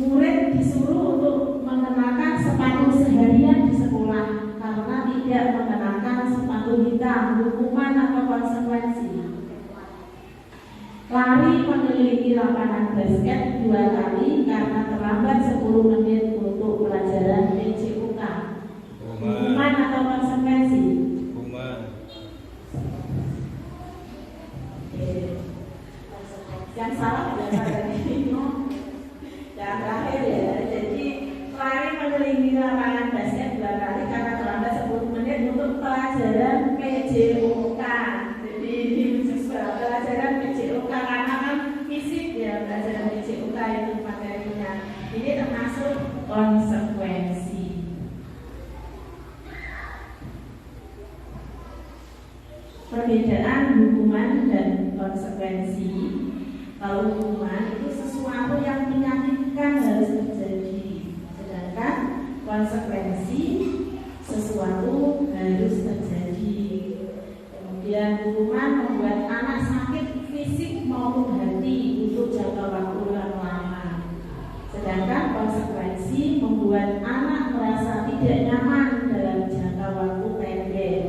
Murid disuruh untuk mengenakan sepatu seharian di sekolah karena tidak mengenakan sepatu hitam, hukuman atau konsekuensi? Lari mengelilingi lapangan basket 2 kali karena terlambat 10 menit untuk pelajaran PJOK, hukuman atau konsekuensi? Hukuman. Yang salah tidak ada ini. Yang terakhir ya, jadi lari mengelilingi lapangan basket 2 kali karena terlambat 10 menit untuk pelajaran PJOK. Jadi ini siswa pelajaran PJOK karena kan fisik ya, pelajaran PJOK itu materinya. Ini termasuk konsekuensi. Perbedaan hukuman dan konsekuensi. Kalau hukuman itu sesuatu yang menyakitkan harus terjadi, sedangkan konsekuensi sesuatu harus terjadi. Kemudian hukuman membuat anak sakit fisik maupun hati untuk jangka waktu yang lama, sedangkan konsekuensi membuat anak merasa tidak nyaman dalam jangka waktu pendek.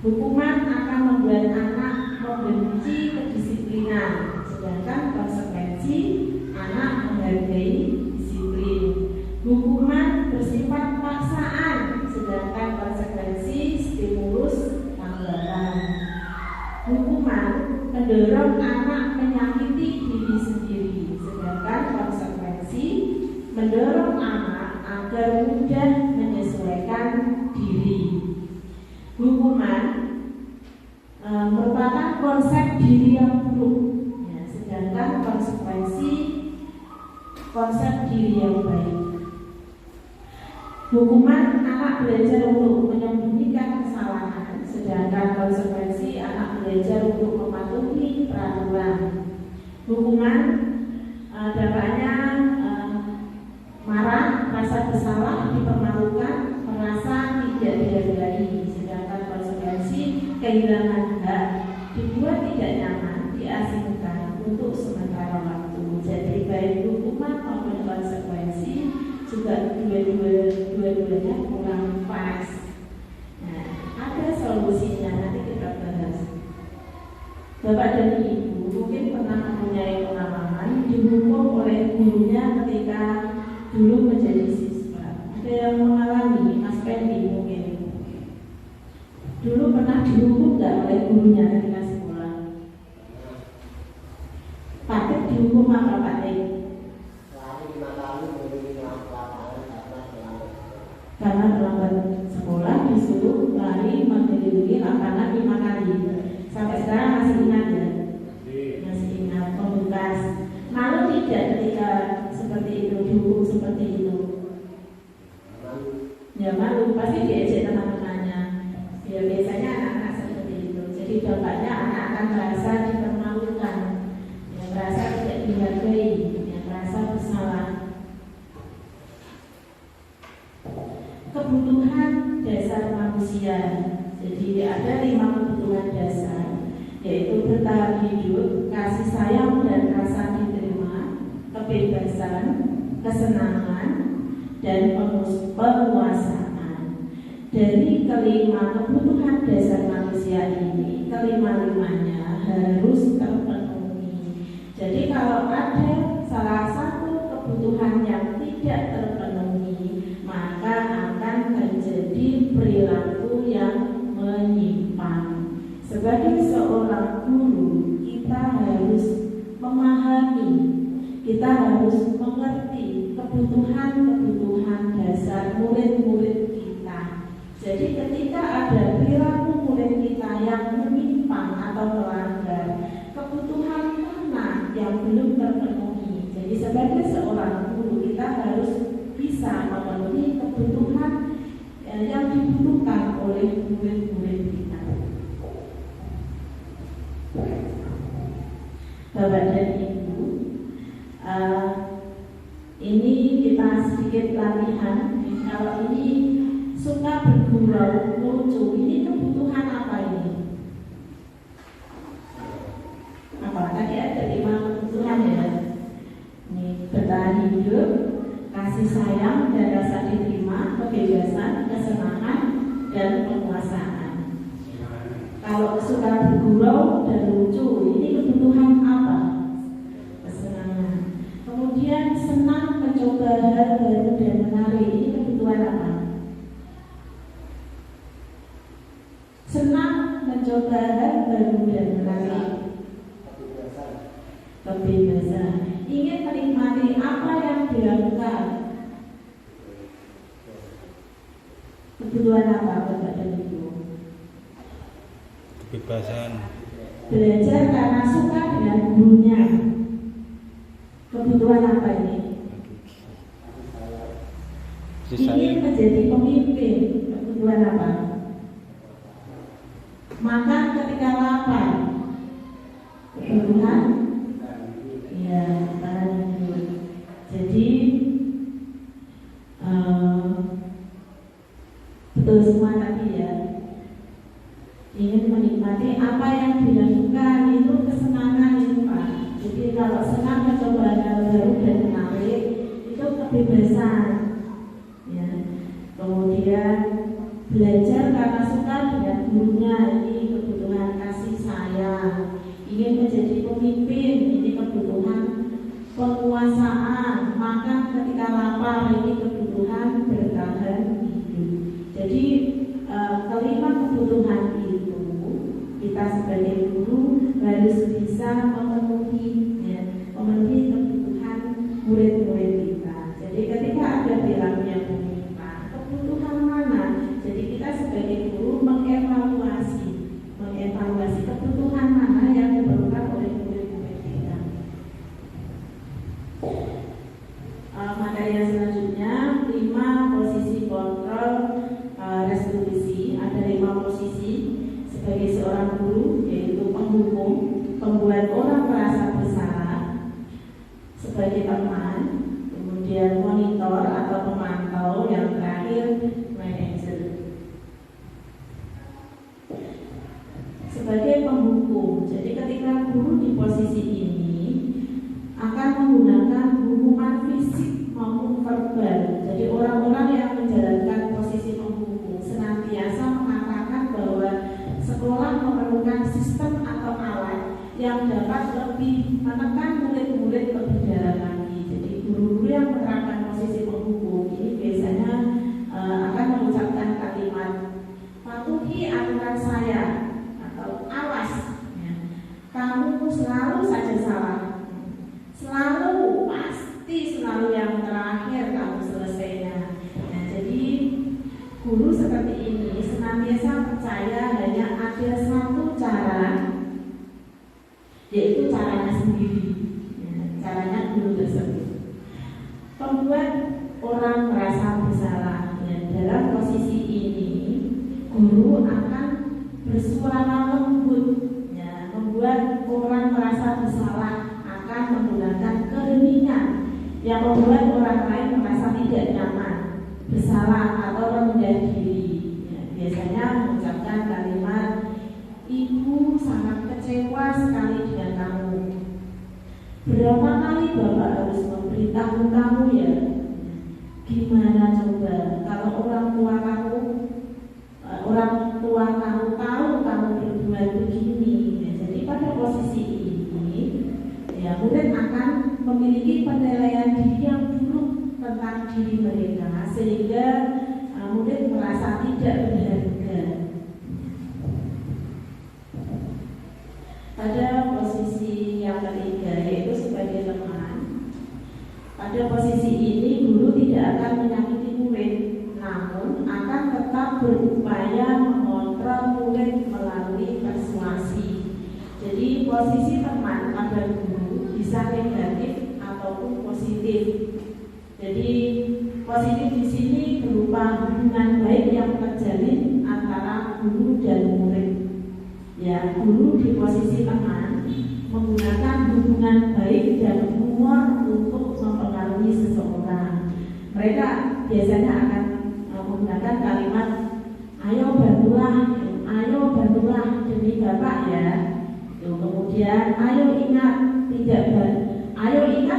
Hukuman akan membuat anak membenci kedisiplinan, sedangkan konsekuensi anak menghargai disiplin. Hukuman bersifat paksaan, sedangkan konsekuensi stimulus tambahan. Hukuman mendorong anak menyakiti diri sendiri, sedangkan konsekuensi mendorong anak agar mudah menyesuaikan diri. Hukuman merupakan konsep diri yang buruk, ya, sedangkan konsekuensi konsep diri yang baik. Hukuman anak belajar untuk menyembunyikan kesalahan, sedangkan konsekuensi anak belajar untuk mematuhi peraturan. Hukuman dampaknya marah, rasa bersalah, dipermalukan, merasa tidak dihargai, sedangkan konsekuensi kehilangan hak, dibuat tidak nyaman, diasingkan untuk sementara waktu. Jadi baik hukuman maupun konsekuensi juga dua-duanya kurang pas. Nah, ada solusinya, nanti kita bahas. Bapak dan Ibu mungkin pernah mempunyai pengalaman dihukum oleh gurunya ketika dulu menjadi siswa. Ada yang mengalami, Mas Pendi mungkin dulu pernah dihukum nggak oleh gurunya ketika sekolah? Pak Tek dihukum apa Pak Tek? Karena terlambat sekolah disuruh lari mengelilingi lapangan 5 kali. Jadi ada 5 kebutuhan dasar, yaitu bertahan hidup, kasih sayang dan rasa diterima, kebebasan, kesenangan, dan penguasaan. Dari kelima kebutuhan dasar manusia ini, kelima-limanya harus terpenuhi. Jadi kalau ada salah satu kebutuhan yang tidak terpenuhi, maka akan terjadi perilaku yang menyimpang. Sebagai seorang guru, kita harus memahami, kita harus mengerti kebutuhan-kebutuhan dasar murid-murid kita. Jadi ketika ada perilaku murid kita yang menyimpang atau melanggar, kebutuhan mana yang belum terpenuhi. Jadi sebagai seorang guru, kita harus bisa memenuhi kebutuhan yang dibutuhkan oleh murid-murid kita. Bapak dan Ibu, ini kita sedikit latihan. Kalau ini suka bergurau, lucu, ini kebutuhan apa ini? Apa? Tadi ada 5 kebutuhan ya. Ini bertahan hidup, kasih sayang dan rasa diterima, kebebasan, kesenangan, dan penguasaan. Kalau suka bergurau dan lucu, ini kebutuhan apa? Kesenangan. Kemudian senang mencoba hal baru dan menarik, ini kebutuhan apa? Senang mencoba hal baru dan menarik, kebebasan. Ingin menikmati apa yang dilakukan, kebutuhan apa Bapak dan Ibu? Kebebasan. Belajar karena suka dengan gurunya, kebutuhan apa ini? Ingin menjadi pemimpin, kebutuhan apa? Makan ketika lapar, kebutuhan ya tahan hidup. Jadi betul semua tadi ya. Ingin menikmati apa yang dilakukan, itu kesenangan itu Pak. Jadi kalau senang mencoba hal baru dan menarik, itu kebebasan ya. Kemudian belajar karena suka dengan gurunya, ini kebutuhan kasih sayang. Ingin menjadi pemimpin, ini kebutuhan penguasaan. Makan ketika lapar, ini kebutuhan bertahan hidup. Jadi kelima kebutuhan itu kita sebagai guru harus bisa memenuhi ya, memenuhi kebutuhan murid-murid kita. Jadi ketika ada perilaku yang menyimpang, kebutuhan mana? Jadi kita sebagai guru mengevaluasi kebutuhan mana yang diperlukan oleh murid-murid kita. Materi yang selanjutnya 5 posisi kontrol restitusi. Ada 5 posisi sebagai seorang guru, yaitu penghukum, pembuat orang merasa bersalah, sebagai teman, kemudian monitor atau pemantau, yang terakhir manajer. Sebagai penghukum, jadi ketika guru di posisi ini akan menggunakan hukuman fisik maupun verbal. Jadi orang-orang yang menjalankan posisi penghukum senantiasa mengatakan bahwa sekolah memerlukan sistem atau alat yang dapat lebih menekan murid-murid lebih dalam lagi. Jadi guru-guru yang menerapkan posisi penghukum ini biasanya akan mengucapkan kalimat patuhi aturan saya, atau awas ya, kamu selalu saja salah, selalu pasti selalu yang terakhir kamu selesainya. Nah, jadi guru seperti ini senantiasa percaya hanya ada satu cara, yaitu caranya sendiri ya, caranya guru tersebut. Membuat orang merasa bersalah ya, dalam posisi ini guru akan bersuara lembut ya, membuat orang merasa bersalah, akan menggunakan keheningan yang membuat orang lain merasa tidak nyaman, bersalah atau rendah diri ya, biasanya mengucapkan menggunakan kalimat, "Ibu sangat kecewa sekali dengan kamu. Berapa kali Bapak harus memberitahu kamu ya? Gimana coba kalau orang tua kamu tahu kamu berbuat begini?" Ya, jadi pada posisi ini ya murid akan memiliki penilaian diri yang buruk tentang diri mereka, sehingga murid merasa tidak berharga. Pada posisi yang ketiga, yaitu sebagai teman, pada posisi ini guru tidak akan menyakiti murid, namun akan tetap berupaya mengontrol murid melalui persuasi. Jadi posisi teman pada guru bisa negatif ataupun positif. Jadi positif di sini berupa hubungan baik yang terjalin antara guru dan murid. Ya, guru di posisi teman menggunakan hubungan baik dan humor untuk mempengaruhi seseorang. Mereka biasanya akan menggunakan kalimat, ayo bantulah demi Bapak ya. Kemudian ayo ingat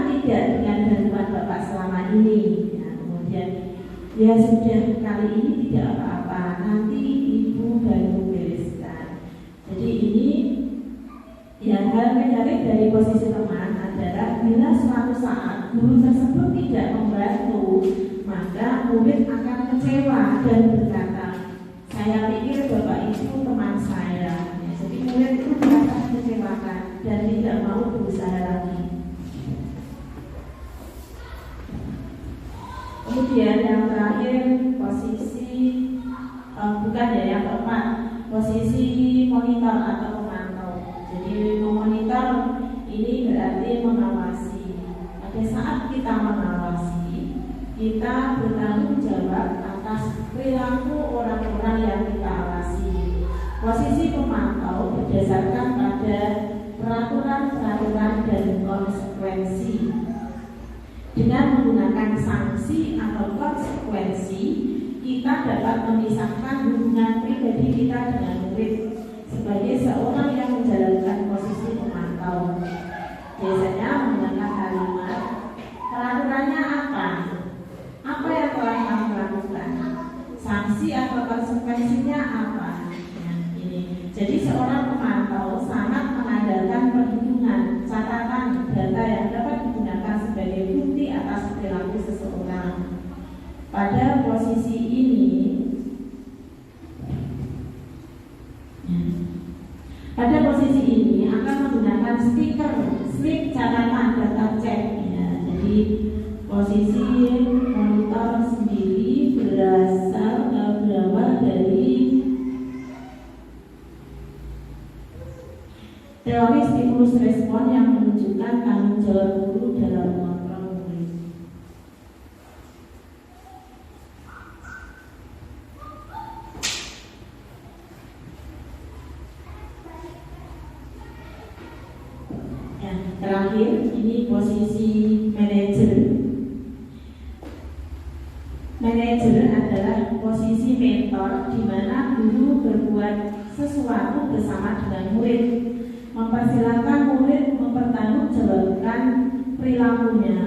tidak dengan bantuan Bapak selama ini. Ya, kemudian ya sudah, kali ini tidak apa-apa, nanti Ibu bantu bereskan. Jadi ini yang hal menarik dari posisi teman adalah bila suatu saat guru tersebut tidak membantu, maka murid akan kecewa dan berkata, "Saya pikir Bapak itu teman saya." Ya, jadi murid itu merasa kecewakan dan tidak mau berusaha lagi. Kemudian yang terakhir posisi yang keempat, posisi monitor atau pemantau. Jadi memonitor ini berarti mengawasi. Pada saat kita mengawasi, kita bertanggung jawab atas perilaku orang-orang yang kita awasi. Posisi pemantau berdasarkan pada peraturan-peraturan dan konsekuensi. Dengan menggunakan sanksi atau konsekuensi, kita dapat memisahkan hubungan pribadi kita dengan murid sebagai seorang yang menjalankan posisi pemantau. Biasanya menggunakan kalimat, peraturannya apa? Apa yang telah kamu lakukan? Sanksi atau konsekuensinya apa? Nah, ini. Jadi seorang pemantau sangat mengandalkan perhitungan, catatan, data yang dapat digunakan sebagai bukti atas perilaku seseorang. Pada posisi ini, akan menggunakan slip catatan data cek. Ya, jadi posisi monitor sendiri berawal dari teori stimulus respon yang menunjukkan tanggung jawab guru dalam mengontrol murid. Terakhir, ini posisi manajer. Manajer adalah posisi mentor di mana guru berbuat sesuatu bersama dengan murid, mempersilahkan murid mempertanggungjawabkan perilakunya,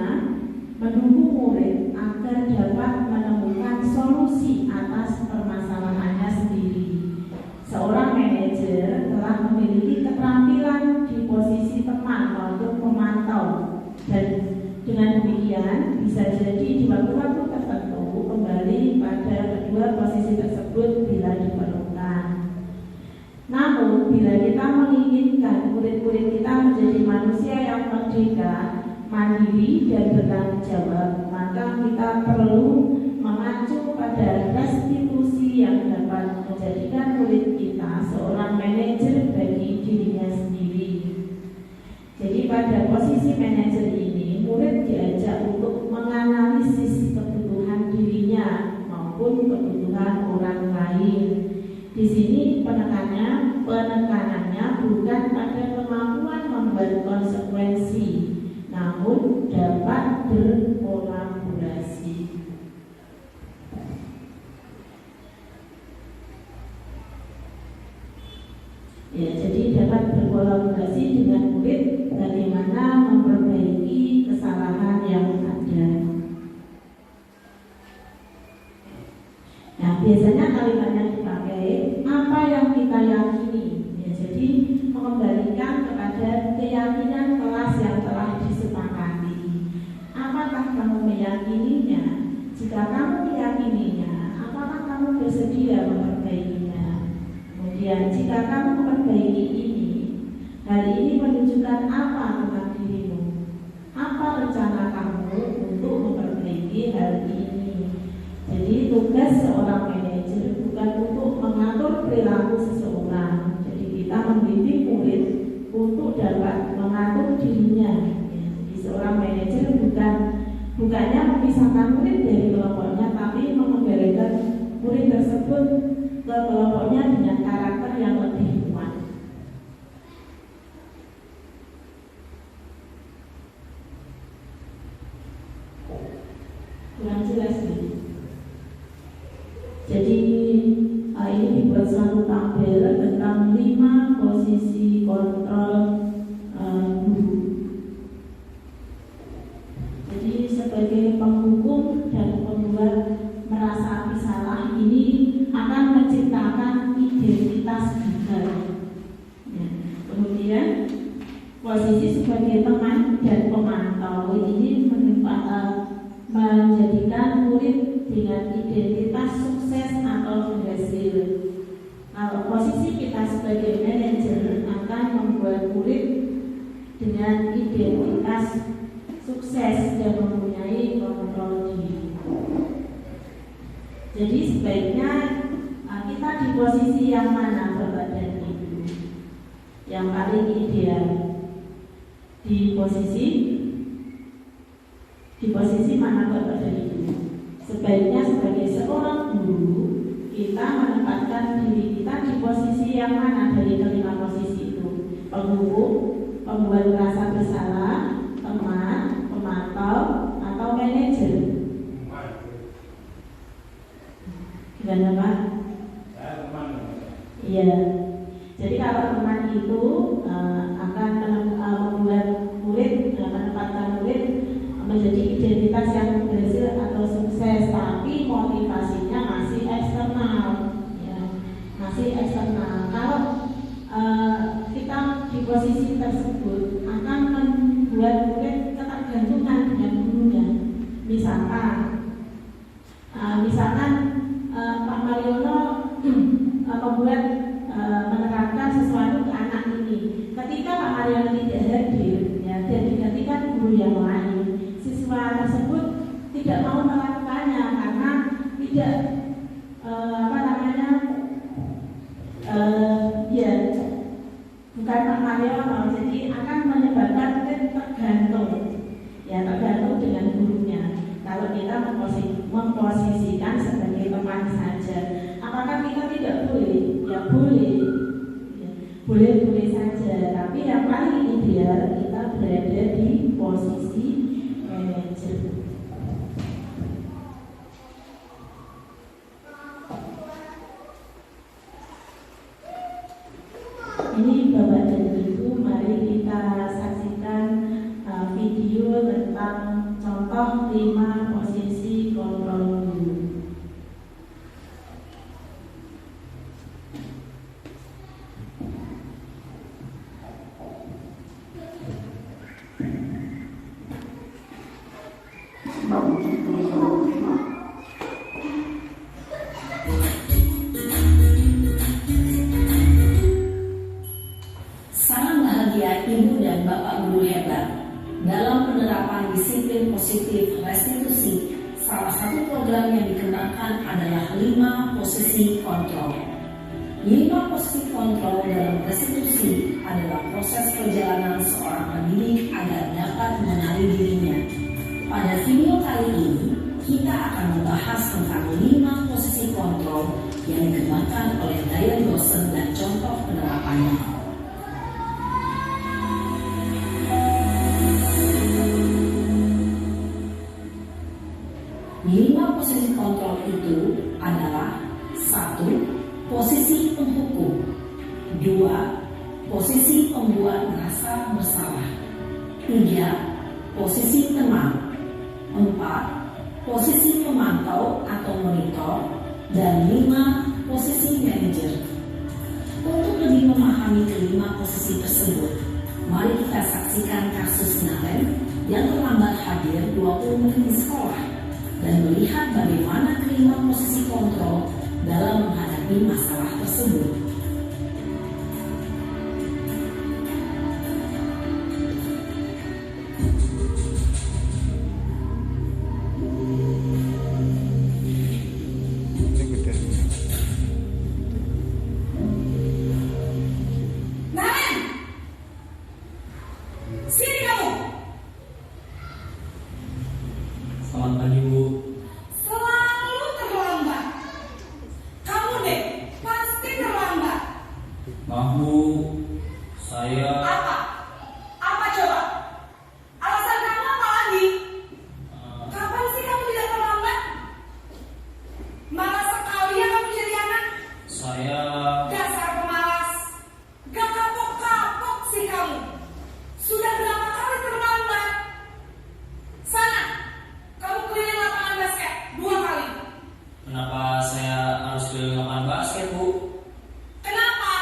mendukung murid agar dapat menemukan solusi atas permasalahannya sendiri. Seorang manajer telah memiliki keterampilan di posisi teman maupun pemantau, dan dengan demikian bisa jadi di waktu-waktu tertentu kembali pada kedua posisi tersebut bila diperlukan. Namun bila kita menginginkan murid-murid kita menjadi manusia yang merdeka, mandiri dan bertanggung jawab, maka kita perlu mengacu pada restitusi yang dapat menjadikan murid kita seorang manajer bagi dirinya sendiri. Jadi pada posisi manajer ini, murid diajak untuk menganalisis kebutuhan dirinya maupun kebutuhan orang lain. Di sini penekanannya bukan pada kemampuan membuat konsekuensi, namun dapat berkolaborasi. Ya, jadi dapat berkolaborasi dengan murid bagaimana memperbaiki kesalahan yang ada. Nah, biasanya kalimat yang dipakai apa yang kita yakini. Ya, jadi mengembalikan kepada keyakinan kelas yang telah disepakati. Apakah kamu meyakininya? Jika kamu meyakininya, apakah kamu bersedia memperbaikinya? Kemudian, jika kamu memperbaiki ini, hal ini menunjukkan apa tentang dirimu? Apa rencana kamu untuk memperbaiki hal ini? Jadi tugas seorang manajer bukan untuk mengatur perilaku seseorang. Jadi kita membimbing murid untuk dapat mengatur dirinya. Jadi seorang manajer bukannya memisahkan murid dari kelompoknya, tapi mengembalikan murid tersebut ke kelompoknya dengan karakter yang lebih kuat. Kurang jelas nih. Jadi ini dibuat satu tabel tentang 5 posisi kontrol guru. Jadi sebagai penghukum dan pembuat merasa bersalah ini akan menciptakan identitas gagal. Ya. Kemudian posisi sebagai teman dan pemantau ini menjadikan murid dengan identitas sukses atau berhasil. Kalau posisi kita sebagai manajer akan membuat murid dengan identitas sukses dan mempunyai kontrol diri. Jadi sebaiknya kita di posisi yang mana Bapak dan Ibu? Yang paling ideal di posisi mana Bapak dan Ibu? Sebaiknya sebagai seorang guru kita menempatkan diri kita di posisi yang mana dari kelima posisi itu? Penghukum, pembuat merasa bersalah, teman, pemantau, atau manajer? Gimana Pak? Saya teman. Iya. Jadi kalau teman itu akan membuat murid, menempatkan murid menjadi identitas yang berhasil atau sukses, tapi motivasinya masih eksternal, ya, masih eksternal. Kalau kita di posisi tersebut akan membuat murid ketergantungan dengan gurunya. Misalkan Pak Mariono membuat menerapkan sesuatu ke anak ini. Ketika Pak Mariono tidak hadir, ya, dan digantikan guru yang lain, siswa tersebut tidak mau melakukannya karena tidak bukan Pak Mariono, jadi akan menyebabkan tergantung dengan gurunya. Kalau kita memposisikan sebagai teman saja, apakah kita tidak boleh? Ya boleh, ya, boleh saja. Tapi yang paling ideal kita berada di posisi manajer. Ini Bapak dan Ibu, mari kita saksikan video tentang contoh 5 posisi kontrol guru. Salam bahagia Ibu dan Bapak Guru hebat. Dalam penerapan disiplin positif restitusi, salah satu program yang dikembangkan adalah 5 posisi kontrol. 5 posisi kontrol dalam restitusi adalah proses perjalanan seorang pendidik agar dapat mengenali dirinya. Pada video kali ini, kita akan membahas tentang 5 posisi kontrol yang dikembangkan oleh Diane Dawson dan contoh penerapannya. 5 posisi kontrol itu adalah 1. Posisi penghukum, 2. posisi pembuat merasa bersalah. 3. Posisi teman. 4. Posisi pemantau atau monitor. Dan 5. Posisi manajer. Untuk lebih memahami kelima posisi tersebut, mari kita saksikan kasus Naren yang terlambat hadir 20 menit di sekolah dan melihat bagaimana kelima posisi kontrol dalam menghadapi masalah tersebut. Selamat pagi, Bu. Selalu terlambat. Kamu deh, pasti terlambat. Maaf, Bu. Saya Apa? Apa coba? Alasan kamu apa lagi? Kapan sih kamu tidak terlambat? Malas sekali ya kamu jadi anak. saya Dasar pemalas. Gak kapok-kapok sih kamu. Sudah berapa kali terlambat? Sana, kamu keliling lapangan basket 2 kali. kenapa saya harus keliling lapangan basket, Bu? Kenapa?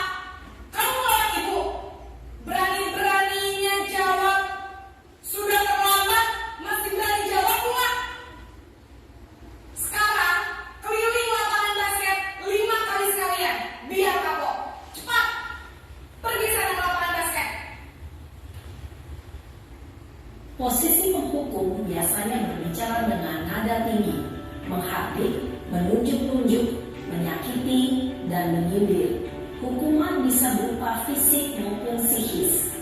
Kamu nolak ibu. Berani-beraninya jawab. Sudah terlambat, masih berani jawab pula. Sekarang, keliling lapangan basket 5 kali sekalian. Biar kapok. Cepat. Pergi sana ke lapangan basket. Posisi penghukum biasanya berbicara dengan nada tinggi, menghardik, menunjuk-nunjuk, menyakiti, dan menyindir. Hukuman bisa berupa fisik maupun psikis.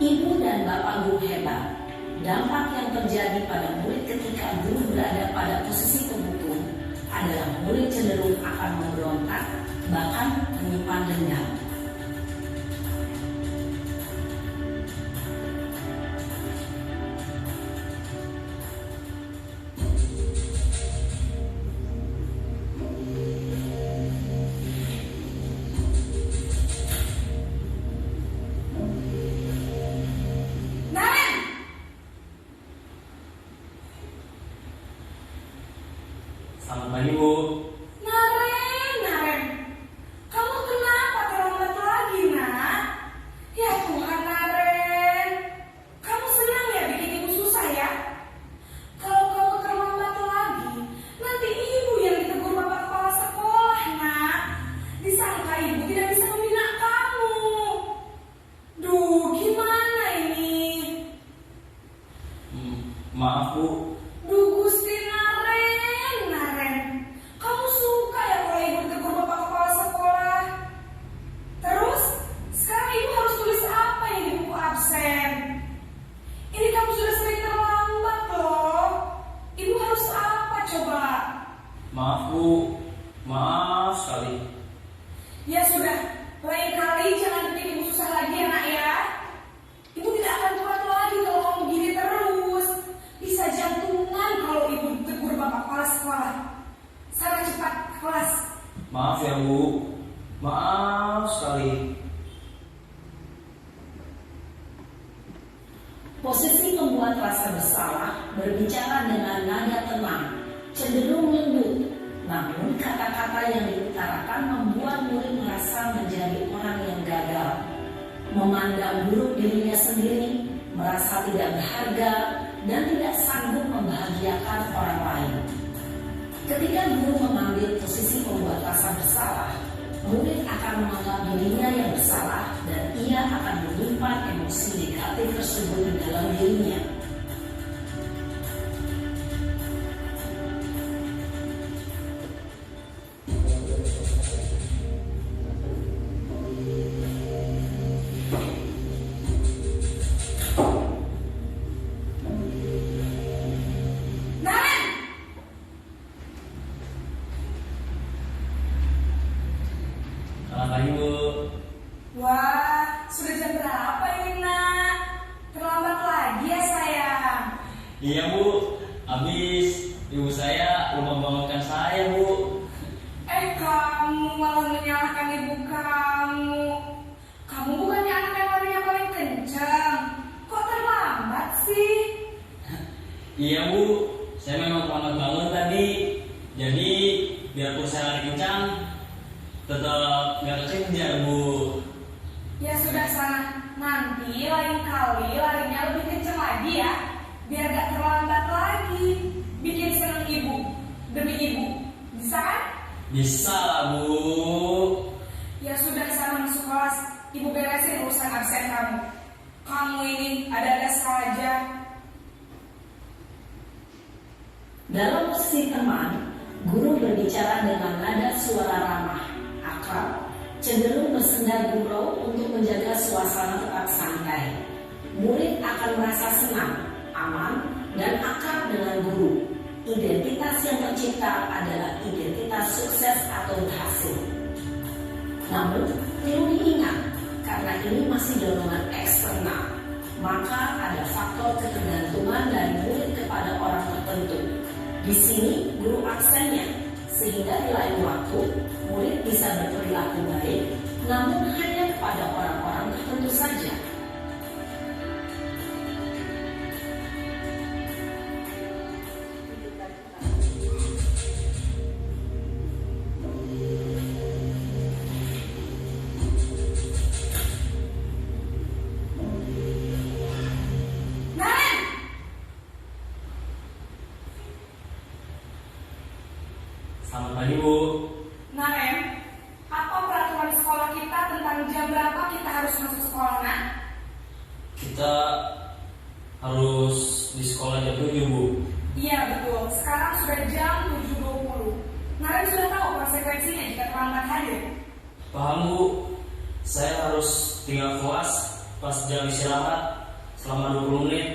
Ibu dan bapak guru hebat. Dampak yang terjadi pada murid ketika guru berada pada posisi penghukum adalah murid cenderung akan memberontak, bahkan menyimpan dendam. Naren! Selamat pagi, Bu. Naren, kamu kenapa terlambat lagi, nak? Ya Tuhan, Naren, kamu senang ya bikin ibu susah ya? Kalau kamu terlambat lagi, nanti ibu yang ditegur bapak kepala sekolah, nak. Disangka ibu tidak bisa membina kamu. Duh, gimana ini? Maaf, Bu. Duh Gusti Naren, kamu suka ya kalau ibu ditegur bapak kepala sekolah? Terus, sekarang ibu harus tulis apa yang di buku absen? Ini kamu sudah sering terlambat loh. Ibu harus apa coba? Maaf, Bu. Maaf sekali. Ya sudah, lain kali jangan bikin ibu susah lagi ya nak ya. Ibu tidak akan kuat lagi kalau kamu gini terus. Bisa jantungan kalau ibu ditegur bapak kepala sekolah. Sana cepat ke kelas. Maaf ya, Bu. Maaf sekali. Posisi membuat rasa bersalah berbicara dengan nada tenang, cenderung lembut. Namun kata-kata yang diutarakan membuat murid merasa menjadi orang yang gagal, memandang buruk dirinya sendiri, merasa tidak berharga, dan tidak sanggup membahagiakan orang lain. Ketika guru mengambil posisi membuat rasa bersalah, murid akan menganggap dirinya yang bersalah dan ia akan menyimpan emosi negatif tersebut di dalam dirinya. Naren! Selamat pagi, Bu. Wah, sudah jam berapa ini nak? Terlambat lagi ya sayang. Iya, Bu. Habis ibu saya lupa membangunkan saya, Bu. Kamu malah menyalahkan ibu kamu. kencang. Kok terlambat sih? Iya Bu, saya memang terlambat bangun tadi. Jadi biarpun saya lari kencang, tetap nggak kekejar Bu. Ya sudah sana, nanti lain kali larinya lebih kencang lagi ya, biar gak terlambat lagi. Bikin seneng ibu, demi ibu, bisa kan? Bisa lah Bu. Ya sudah sana masuk kelas, ibu beresin urusan absen kamu. Kamu ini ada saja. Dalam posisi teman, guru berbicara dengan nada suara ramah, akrab, cenderung bersenda gurau untuk menjaga suasana tetap santai. Murid akan merasa senang, aman, dan akrab dengan guru. Identitas yang tercipta adalah identitas sukses atau berhasil. Namun, perlu diingat, karena ini masih dorongan eksternal, maka ada faktor ketergantungan dari murid kepada orang tertentu. Di sini guru aksennya, sehingga di lain waktu murid bisa berperilaku baik, namun hanya kepada orang-orang tertentu saja. Selamat pagi Bu. Naren, apa peraturan sekolah kita tentang jam berapa kita harus masuk sekolah, Nak? Kita harus di sekolah jam 7 Bu. Iya betul, sekarang sudah jam 7.20. Naren sudah tahu konsekuensinya jika terlambat hadir. Paham Bu. Saya harus tinggal kelas pas jam istirahat selama 20 menit.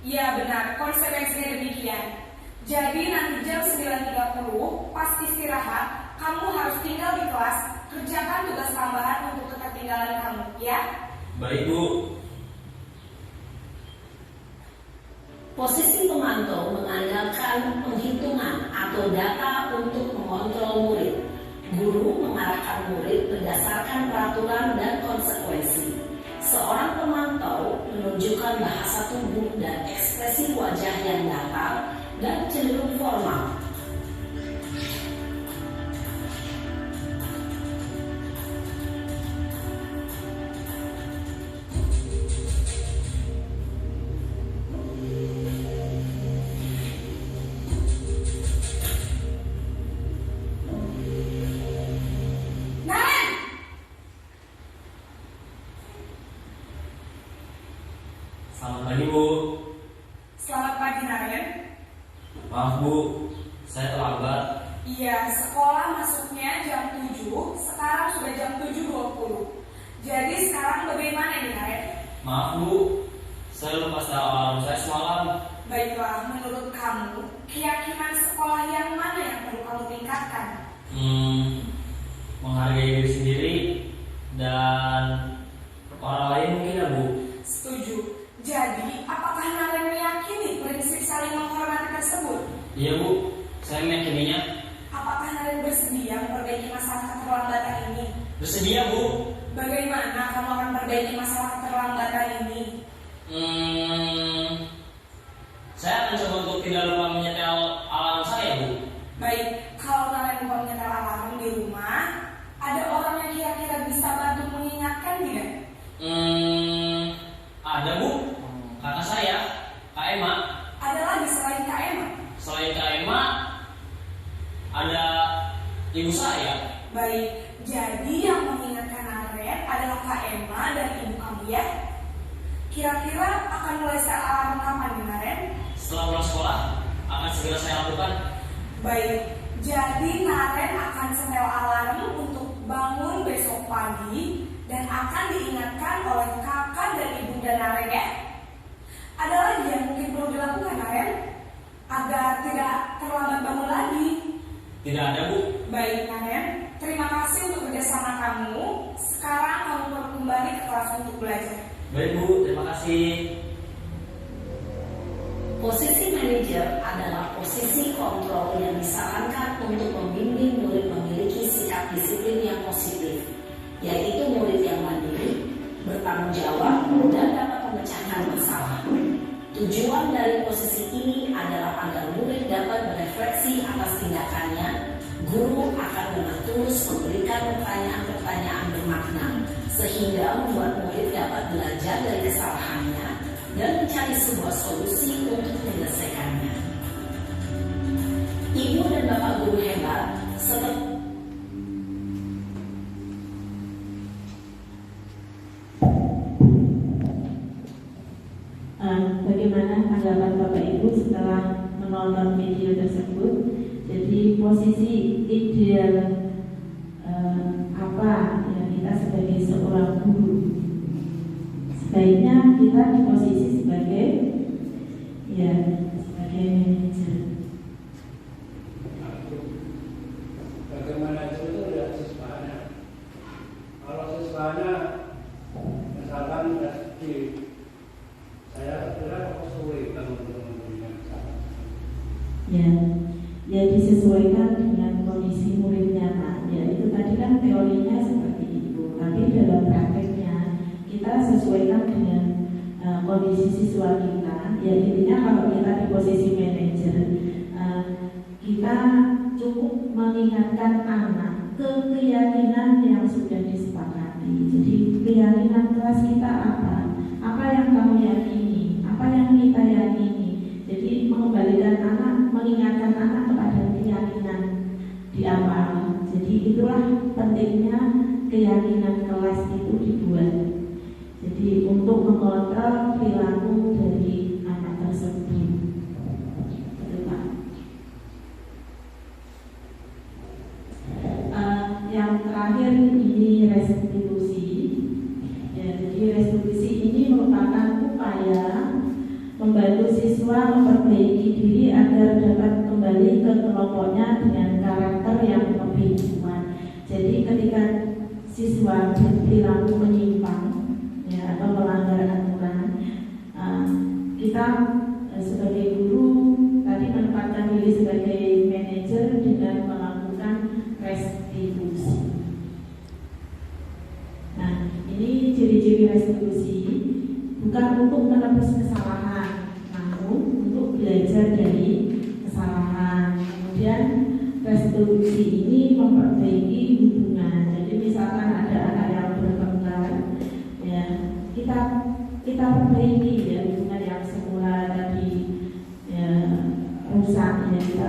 Iya benar, konsekuensinya demikian. Jadi nanti jam 9.30 pas istirahat, kamu harus tinggal di kelas, kerjakan tugas tambahan untuk ketertinggalan kamu, ya? Baik Bu. Posisi pemantau mengandalkan penghitungan atau data untuk mengontrol murid. Guru mengarahkan murid berdasarkan peraturan dan konsekuensi. Seorang pemantau menunjukkan bahasa tubuh dan ekspresi wajah yang datar dan cenderung formal. Naren! Selamat pagi Bu. Selamat pagi, Naren. Maaf Bu, saya terlambat. Iya, sekolah masuknya jam 7, sekarang sudah jam 7.20. Jadi sekarang bagaimana nih, Naren? Maaf Bu, saya lupa setel alarm saya semalam. Baiklah, menurut kamu, keyakinan sekolah yang mana yang perlu kamu tingkatkan? Menghargai diri sendiri dan orang lain mungkin ya Bu. Setuju. Jadi, apakah Naren meyakini prinsip saling menghormati tersebut? Iya Bu, saya meyakininya. Apakah Naren bersedia memperbaiki masalah keterlambatan ini? Bersedia Bu. Bagaimana kamu akan memperbaiki masalah keterlambatan ini? Saya akan coba untuk tidak lupa menyetel alarm saya Bu. Baik, kalau Naren lupa menyetel alarm di rumah, ada orang yang kira-kira bisa bantu mengingatkan tidak? Ada Bu, kakak saya, Kak Emma. Ada lagi selain Kak Emma? Selain Kak Emma, ada ibu saya. Baik, jadi yang mengingatkan Naren adalah Kak Emma dan ibu kamu ya? Kira-kira akan mulai setel alarm kapan nih, Naren? Setelah pulang sekolah, akan segera saya lakukan. Baik, jadi Naren akan setel alarm untuk bangun besok pagi dan akan diingatkan oleh kakak dan ibunda Naren ya. Ada lagi yang mungkin perlu dilakukan, Naren, agar tidak terlambat bangun lagi? Tidak ada Bu. Baik, Naren, terima kasih untuk kerjasama kamu. Sekarang kamu perlu kembali ke kelas untuk belajar. Baik Bu, terima kasih. Posisi manajer adalah posisi kontrol yang disarankan untuk membimbing murid memiliki sikap disiplin yang positif, yaitu murid yang mandiri, bertanggung jawab, dan dapat memecahkan masalah. Tujuan dari posisi ini adalah agar murid dapat berefleksi atas tindakannya. Guru akan dengan tulus memberikan pertanyaan-pertanyaan bermakna, sehingga membuat murid dapat belajar dari kesalahannya dan mencari sebuah solusi untuk menyelesaikannya. Ibu dan Bapak guru hebat seperti bagaimana tanggapan Bapak Ibu setelah menonton video tersebut? Jadi posisi ideal apa ya kita sebagai seorang guru? Sebaiknya kita di posisi sebagai manajer. Bagaimana itu ya siswanya? Kalau siswanya misalkan di saya kira kesulitan untuk memberikan saran. Ya disesuaikan dengan kondisi muridnya Pak. Ya itu tadi kan teorinya seperti itu, tapi dalam prakteknya kita sesuaikan dengan kondisi siswa kita. Ya intinya kalau kita di posisi manajer, kita cukup mengingatkan anak ke keyakinan yang sudah disepakati. Jadi keyakinan kelas kita apa? Apa yang kamu yakini? Apa yang kita yakini? Jadi mengembalikan anak, mengingatkan anak kepada keyakinan di awal. Jadi itulah pentingnya keyakinan kelas itu dibuat. Jadi untuk mengontrol perilaku dari anak tersebut. Betul Pak. Yang terakhir ini restitusi. Ya, jadi restitusi ini merupakan upaya membantu siswa memperbaiki diri agar dapat kembali ke kelompoknya dengan karakter yang lebih kuat. Jadi ketika siswa berperilaku menyimpang ya, atau melanggar aturan, kita sebagai guru tadi menempatkan diri sebagai manajer dengan melakukan restitusi. Nah, ini ciri-ciri restitusi bukan untuk menebus kesalahan, namun untuk belajar dari kesalahan. Kemudian restitusi ini memperbaiki hubungan. Jadi misalkan ada anak yang bertengkar, ya kita perbaiki ya hubungan yang semula tadi ya, rusak ya kita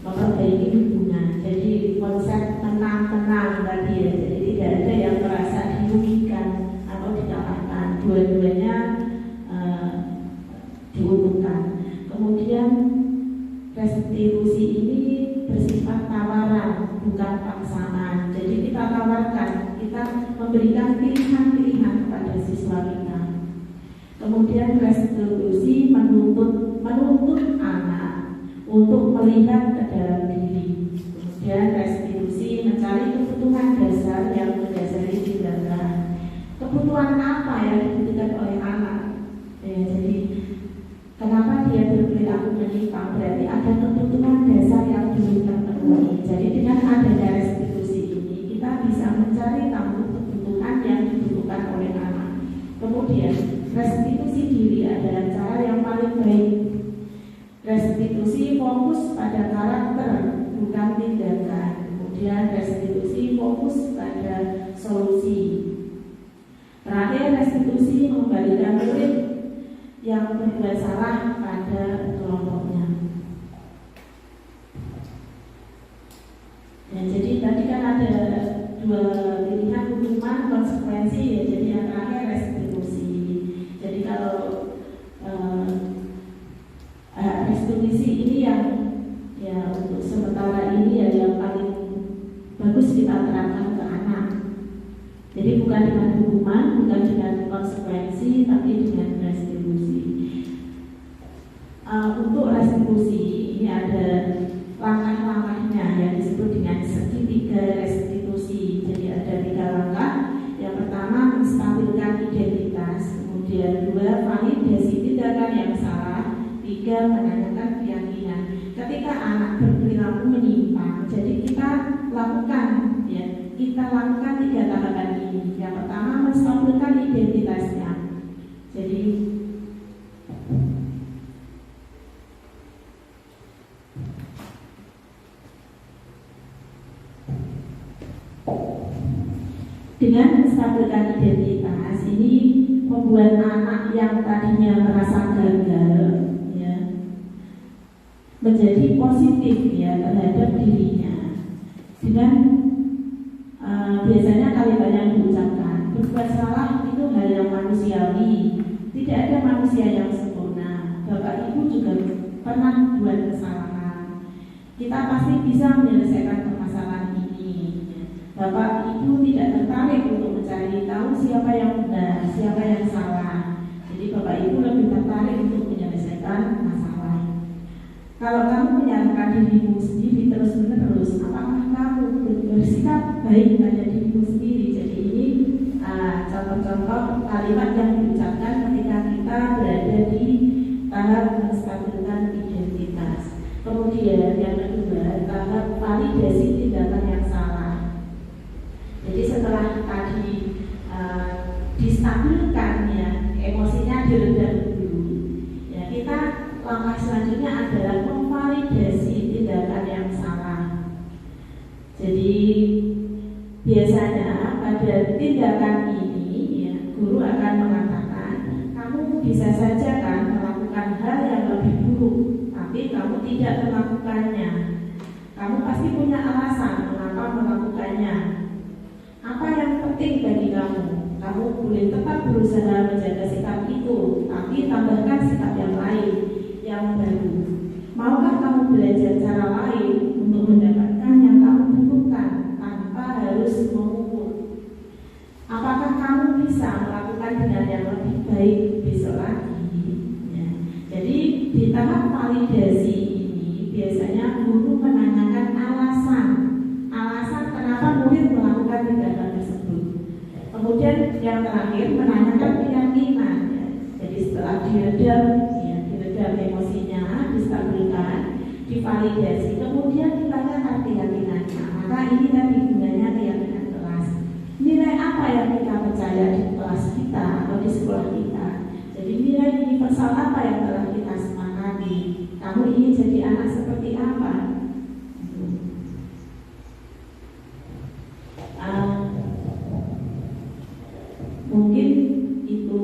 memperbaiki hubungan. Jadi konsep menang-menang tadi ya, jadi tidak ada yang merasa dirugikan atau dikalahkan, dua-duanya diuntungkan. Kemudian restitusi ini bersifat tawaran, bukan paksaan. Jadi kita tawarkan, kita memberikan pilihan-pilihan kepada siswa kita. Kemudian restitusi menuntut anak untuk melihat ke dalam diri. Kemudian restitusi mencari kebutuhan dasar yang mendasari tindakan. Kebutuhan apa yang dibutuhkan oleh anak? Ya, jadi kenapa dia berperilaku menyimpang? Berarti ada kebutuhan dasar yang belum terpenuhi. Jadi dengan adanya restitusi ini kita bisa mencari tahu kebutuhan yang dibutuhkan oleh anak. Kemudian restitusi diri adalah cara yang paling baik. Restitusi fokus pada karakter, bukan tindakan. Kemudian restitusi fokus pada solusi. Terakhir, restitusi mengembalikan murid yang berbuat salah pada kelompoknya. Ya, jadi tadi kan ada dua pilihan hukuman, konsekuensi ya. Jadi yang terakhir restitusi. Jadi kalau restitusi ini yang ya untuk sementara ini ya yang paling bagus kita terapkan ke anak. Jadi bukan dengan hukuman, bukan dengan konsekuensi, tapi dengan restitusi. Untuk restitusi ini ada langkah-langkahnya yang disebut dengan segitiga restitusi. Jadi ada 3 langkah. Yang pertama menstabilkan identitas, kemudian 2 validasi tindakan yang salah, 3 menanyakan keyakinan. Ketika anak berperilaku menyimpang, jadi kita lakukan 3 tahapan ini. Yang pertama menstabilkan Jadi dengan menstabilkan identitas ini membuat anak yang tadinya merasa gagal ya menjadi positif ya terhadap dirinya. Dengan biasanya kalimat yang diucapkan, berbuat salah itu hal yang manusiawi, tidak ada manusia yang sempurna. Bapak Ibu juga pernah buat kesalahan, kita pasti bisa menyelesaikan permasalahan ini. Bapak Ibu tidak tertarik untuk mencari tahu siapa yang benar, siapa yang salah. Jadi Bapak Ibu lebih tertarik untuk menyelesaikan masalah. Kalau kamu menyalahkan dirimu sendiri terus-menerus, apakah kamu bersikap baik pada dirimu sendiri? Jadi ini contoh-contoh kalimat yang diucapkan ketika kita berada di tahap menstabilkan identitas. Kemudian yang kedua, tahap validasi tindakan yang salah. Jadi setelah tadi distabilkan ya, emosinya diredam dulu. Ya, kita langkah selanjutnya adalah memvalidasi tindakan yang salah. Jadi biasanya pada tindakan ini ya, guru akan mengatakan, kamu bisa saja kan melakukan hal yang lebih buruk, tapi kamu tidak melakukannya. Kamu pasti punya alasan mengapa melakukannya. Apa yang penting bagi kamu? Kamu boleh tetap berusaha menjaga sikap itu, tapi tambahkan sikap yang lain, yang baru. Maukah kamu belajar cara lain untuk mendapatkan yang kamu butuhkan tanpa harus mengukur? Apakah kamu bisa melakukan dengan yang lebih baik besok lagi? Ya. Jadi di tahap validasi ini biasanya guru menanyakan alasan kenapa murid melakukan tindakan tersebut. Kemudian yang terakhir menanyakan keyakinan. Ya. Jadi setelah diredam emosinya, distabilkan, divalidasi, kemudian ditanyakan keyakinannya. Maka ini tadi gunanya keyakinan kelas. Nilai apa yang kita percaya di kelas kita atau di sekolah kita? Jadi nilai universal apa yang telah kita sepakati? Kamu ingin jadi anak seperti apa? Mungkin itu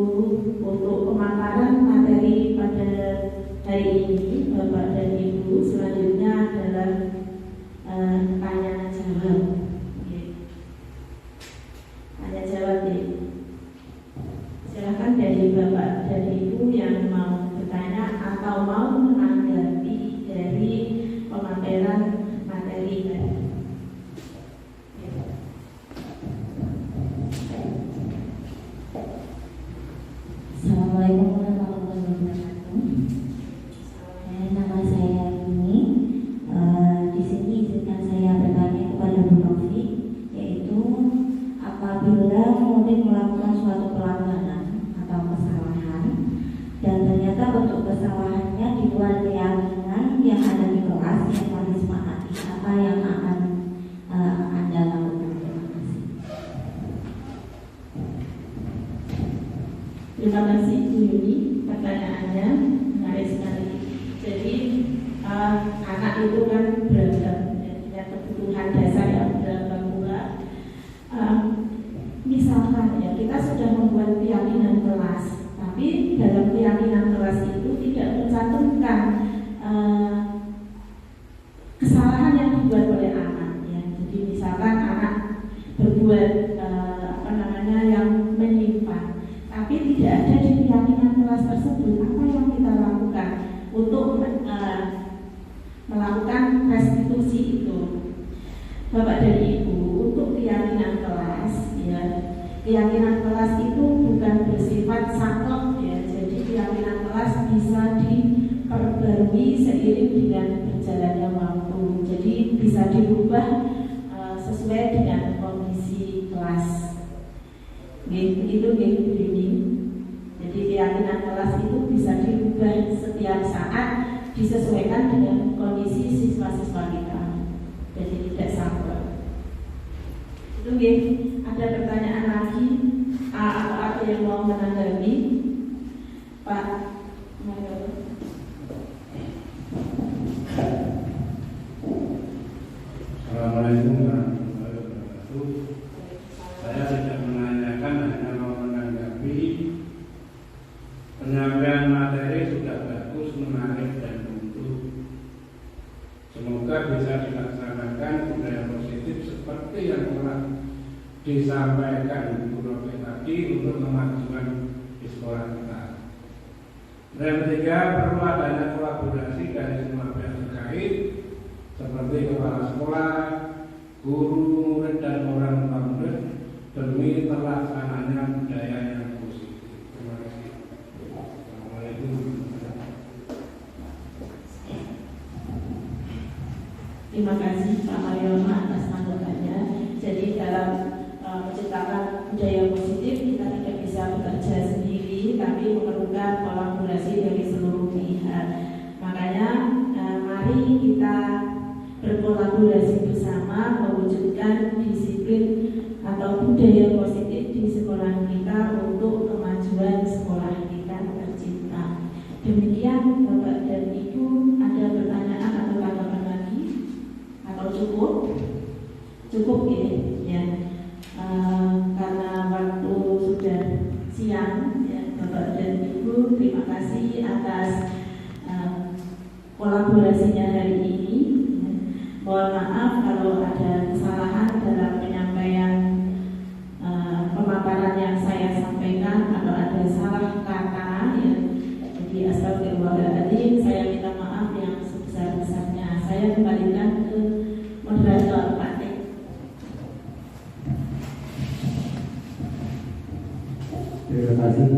untuk pemaparan materi pada hari ini, Bapak dan Ibu. Selanjutnya adalah tanya jawab. Tanya jawab ya. Silakan dari Bapak dan Ibu yang mau bertanya atau mau menanggapi dari pemaparan materi tadi. Assalamualaikum warahmatullahi wabarakatuh. Nama saya Yuni. Di sini izinkan saya bertanya kepada Bu Novi, yaitu apabila murid melakukan suatu pelanggaran atau kesalahan dan ternyata bentuk kesalahannya di luar keyakinan yang ada di kelas yang telah disepakati, apa yang akan Anda lakukan? Terima kasih. Terima kasih Bu Yuni, pertanyaannya menarik sekali. Jadi anak itu kan beragam, punya kebutuhan dasar yang beragam pula. Misalkan ya kita sudah membuat keyakinan kelas, tapi dalam keyakinan kelas itu tidak mencantumkan kesalahan yang dibuat oleh anak. Ya. Jadi misalkan anak berbuat yang menyimpang, tapi tidak ada di keyakinan kelas tersebut, apa yang kita lakukan untuk melakukan restitusi itu? Bapak dan Ibu, untuk keyakinan kelas ya, keyakinan kelas itu bukan bersifat saklek ya. Jadi keyakinan kelas bisa diperbarui seiring dengan berjalannya waktu. Jadi bisa dirubah sesuai dengan kondisi kelas. Itu ini. Jadi keyakinan kelas itu bisa dirubah setiap saat disesuaikan dengan kondisi siswa-siswa kita. Jadi tidak saklek. Itu ada pertanyaan lagi atau ada yang mau menanggapi? Pak Mayor. Assalamualaikum warahmatullahi wabarakatuh. Saya tidak menanyakan, hanya mau menanggapi penyampaian materi sudah bagus, menarik dan untuk semoga bisa dilaksanakan budaya positif seperti yang telah disampaikan Bu Rofi tadi untuk kemajuan di sekolah kita. Dan ketiga, perlu adanya kolaborasi dari semua pihak terkait seperti kepala sekolah, guru, murid dan orang tua murid demi terlaksananya budaya yang positif. Terima kasih. Assalamualaikum. Terima kasih Pak Mariono atas masukannya. Jadi dalam menciptakan budaya positif kita tidak bisa bekerja sendiri, tapi memerlukan kolaborasi dari seluruh pihak. Makanya mari kita berkolaborasi bersama mewujudkan disiplin atau budaya positif di sekolah kita untuk kemajuan sekolah kita tercipta. Demikian Bapak dan Ibu, ada pertanyaan atau tanggapan lagi? Atau cukup? Cukup ya. Karena waktu sudah siang ya, Bapak dan Ibu, terima kasih atas kolaborasinya hari ini. Mohon maaf kalau ada kesalahan dalam penyampaian pemaparan yang saya sampaikan atau ada salah kata ya. Jadi astagfirullahaladzim, saya minta maaf yang sebesar-besarnya. Saya kembalikan ke moderator Pak Tek. Terima kasih.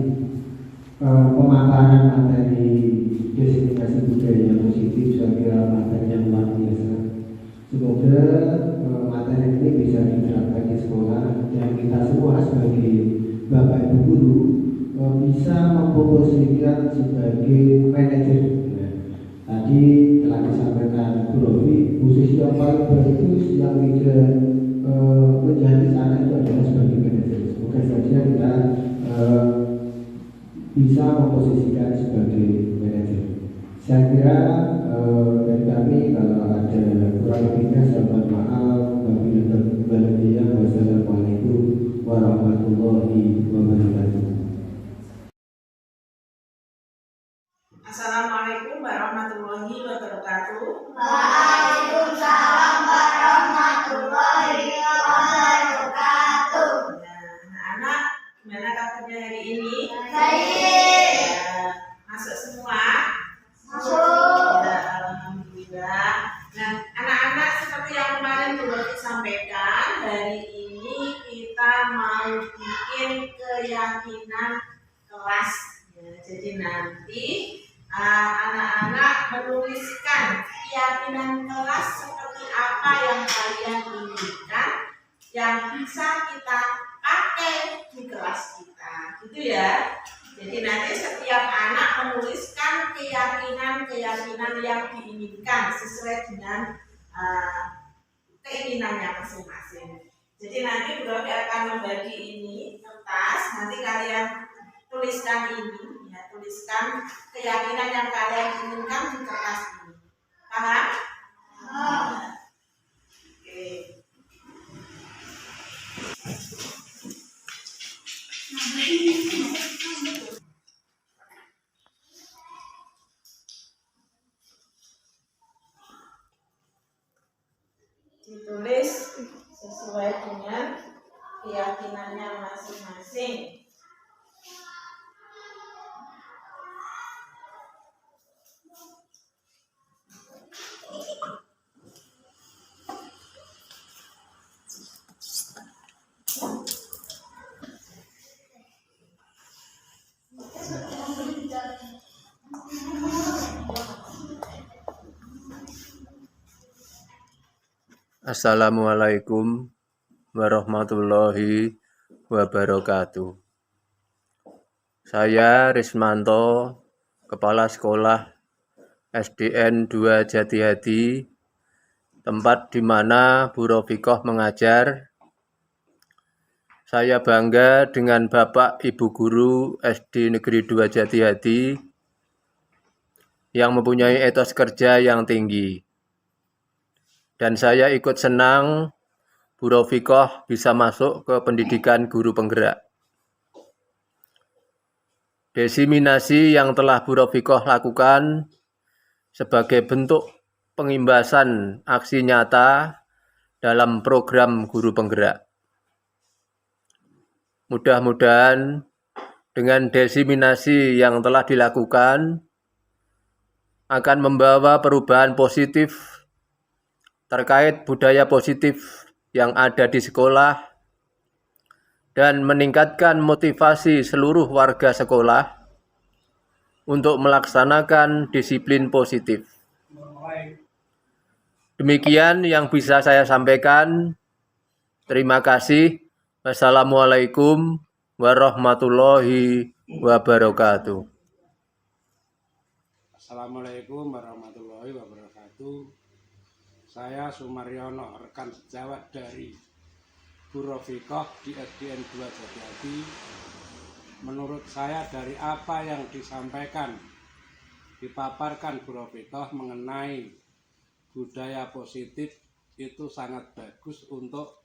Pemaparan materi desifikasi budaya yang positif saya kira materi yang luar biasa. Semoga materi ini bisa diterapkan di sekolah dan kita semua sebagai Bapak Ibu guru bisa memposisikan sebagai manajer. Nah, tadi telah disampaikan Bu Rofi, posisi yang paling bagus yang tidak menjadi sana itu adalah sebagai manajer. Semoga saja kita bisa memposisikan sebagai manajer. Saya kira dari kami kalau ada kurang lebihnya saya mohon maaf. Wassalamualaikum warahmatullahi wabarakatuh. Assalamualaikum warahmatullahi wabarakatuh. Waalaikumsalam warahmatullahi wabarakatuh. Anak-anak, gimana kabarnya hari ini? Baik. Masuk semua? Masuk. Ya, alhamdulillah. Nah, anak-anak seperti yang kemarin sudah disampaikan, hari ini kita mau bikin keyakinan kelas. Ya, jadi nanti anak-anak menuliskan keyakinan kelas seperti apa yang kalian inginkan yang bisa kita pakai di kelas kita, gitu ya. Jadi nanti setiap anak menuliskan keyakinan yang diinginkan sesuai dengan keinginannya masing-masing. Jadi nanti Bu Rofi akan membagi ini kertas, nanti kalian tuliskan ini, ya, tuliskan keyakinan yang kalian inginkan di kertas ini. Paham? Oke. Ditulis sesuai dengan keyakinannya masing-masing. Assalamualaikum warahmatullahi wabarakatuh. Saya Rismanto, Kepala Sekolah SDN 2 Jatihadi, tempat di mana Bu Rofiqoh mengajar. Saya bangga dengan Bapak Ibu Guru SD Negeri 2 Jatihati yang mempunyai etos kerja yang tinggi. Dan saya ikut senang Bu Rofiqoh bisa masuk ke pendidikan guru penggerak. Diseminasi yang telah Bu Rofiqoh lakukan sebagai bentuk pengimbasan aksi nyata dalam program guru penggerak. Mudah-mudahan dengan diseminasi yang telah dilakukan akan membawa perubahan positif terkait budaya positif yang ada di sekolah dan meningkatkan motivasi seluruh warga sekolah untuk melaksanakan disiplin positif. Demikian yang bisa saya sampaikan. Terima kasih. Wassalamualaikum warahmatullahi wabarakatuh. Assalamualaikum warahmatullahi wabarakatuh. Saya Sumaryono, rekan sejawat dari Bu Rofiqoh di SDN 2 Jatihati. Menurut saya dari apa yang dipaparkan Bu Rofiqoh mengenai budaya positif itu sangat bagus untuk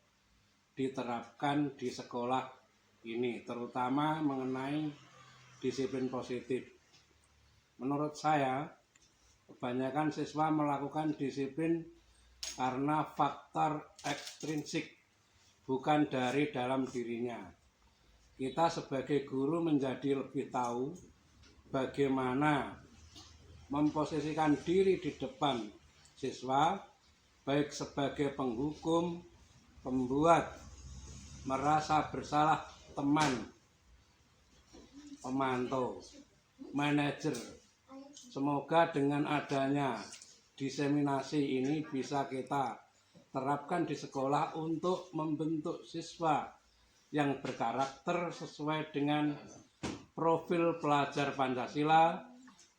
diterapkan di sekolah ini, terutama mengenai disiplin positif. Menurut saya, kebanyakan siswa melakukan disiplin karena faktor ekstrinsik, bukan dari dalam dirinya. Kita sebagai guru menjadi lebih tahu bagaimana memposisikan diri di depan siswa, baik sebagai penghukum, pembuat merasa bersalah teman, pemantau, manajer. Semoga dengan adanya diseminasi ini bisa kita terapkan di sekolah untuk membentuk siswa yang berkarakter sesuai dengan profil pelajar Pancasila.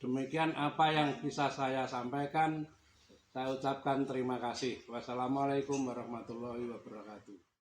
Demikian apa yang bisa saya sampaikan. Saya ucapkan terima kasih. Wassalamualaikum warahmatullahi wabarakatuh.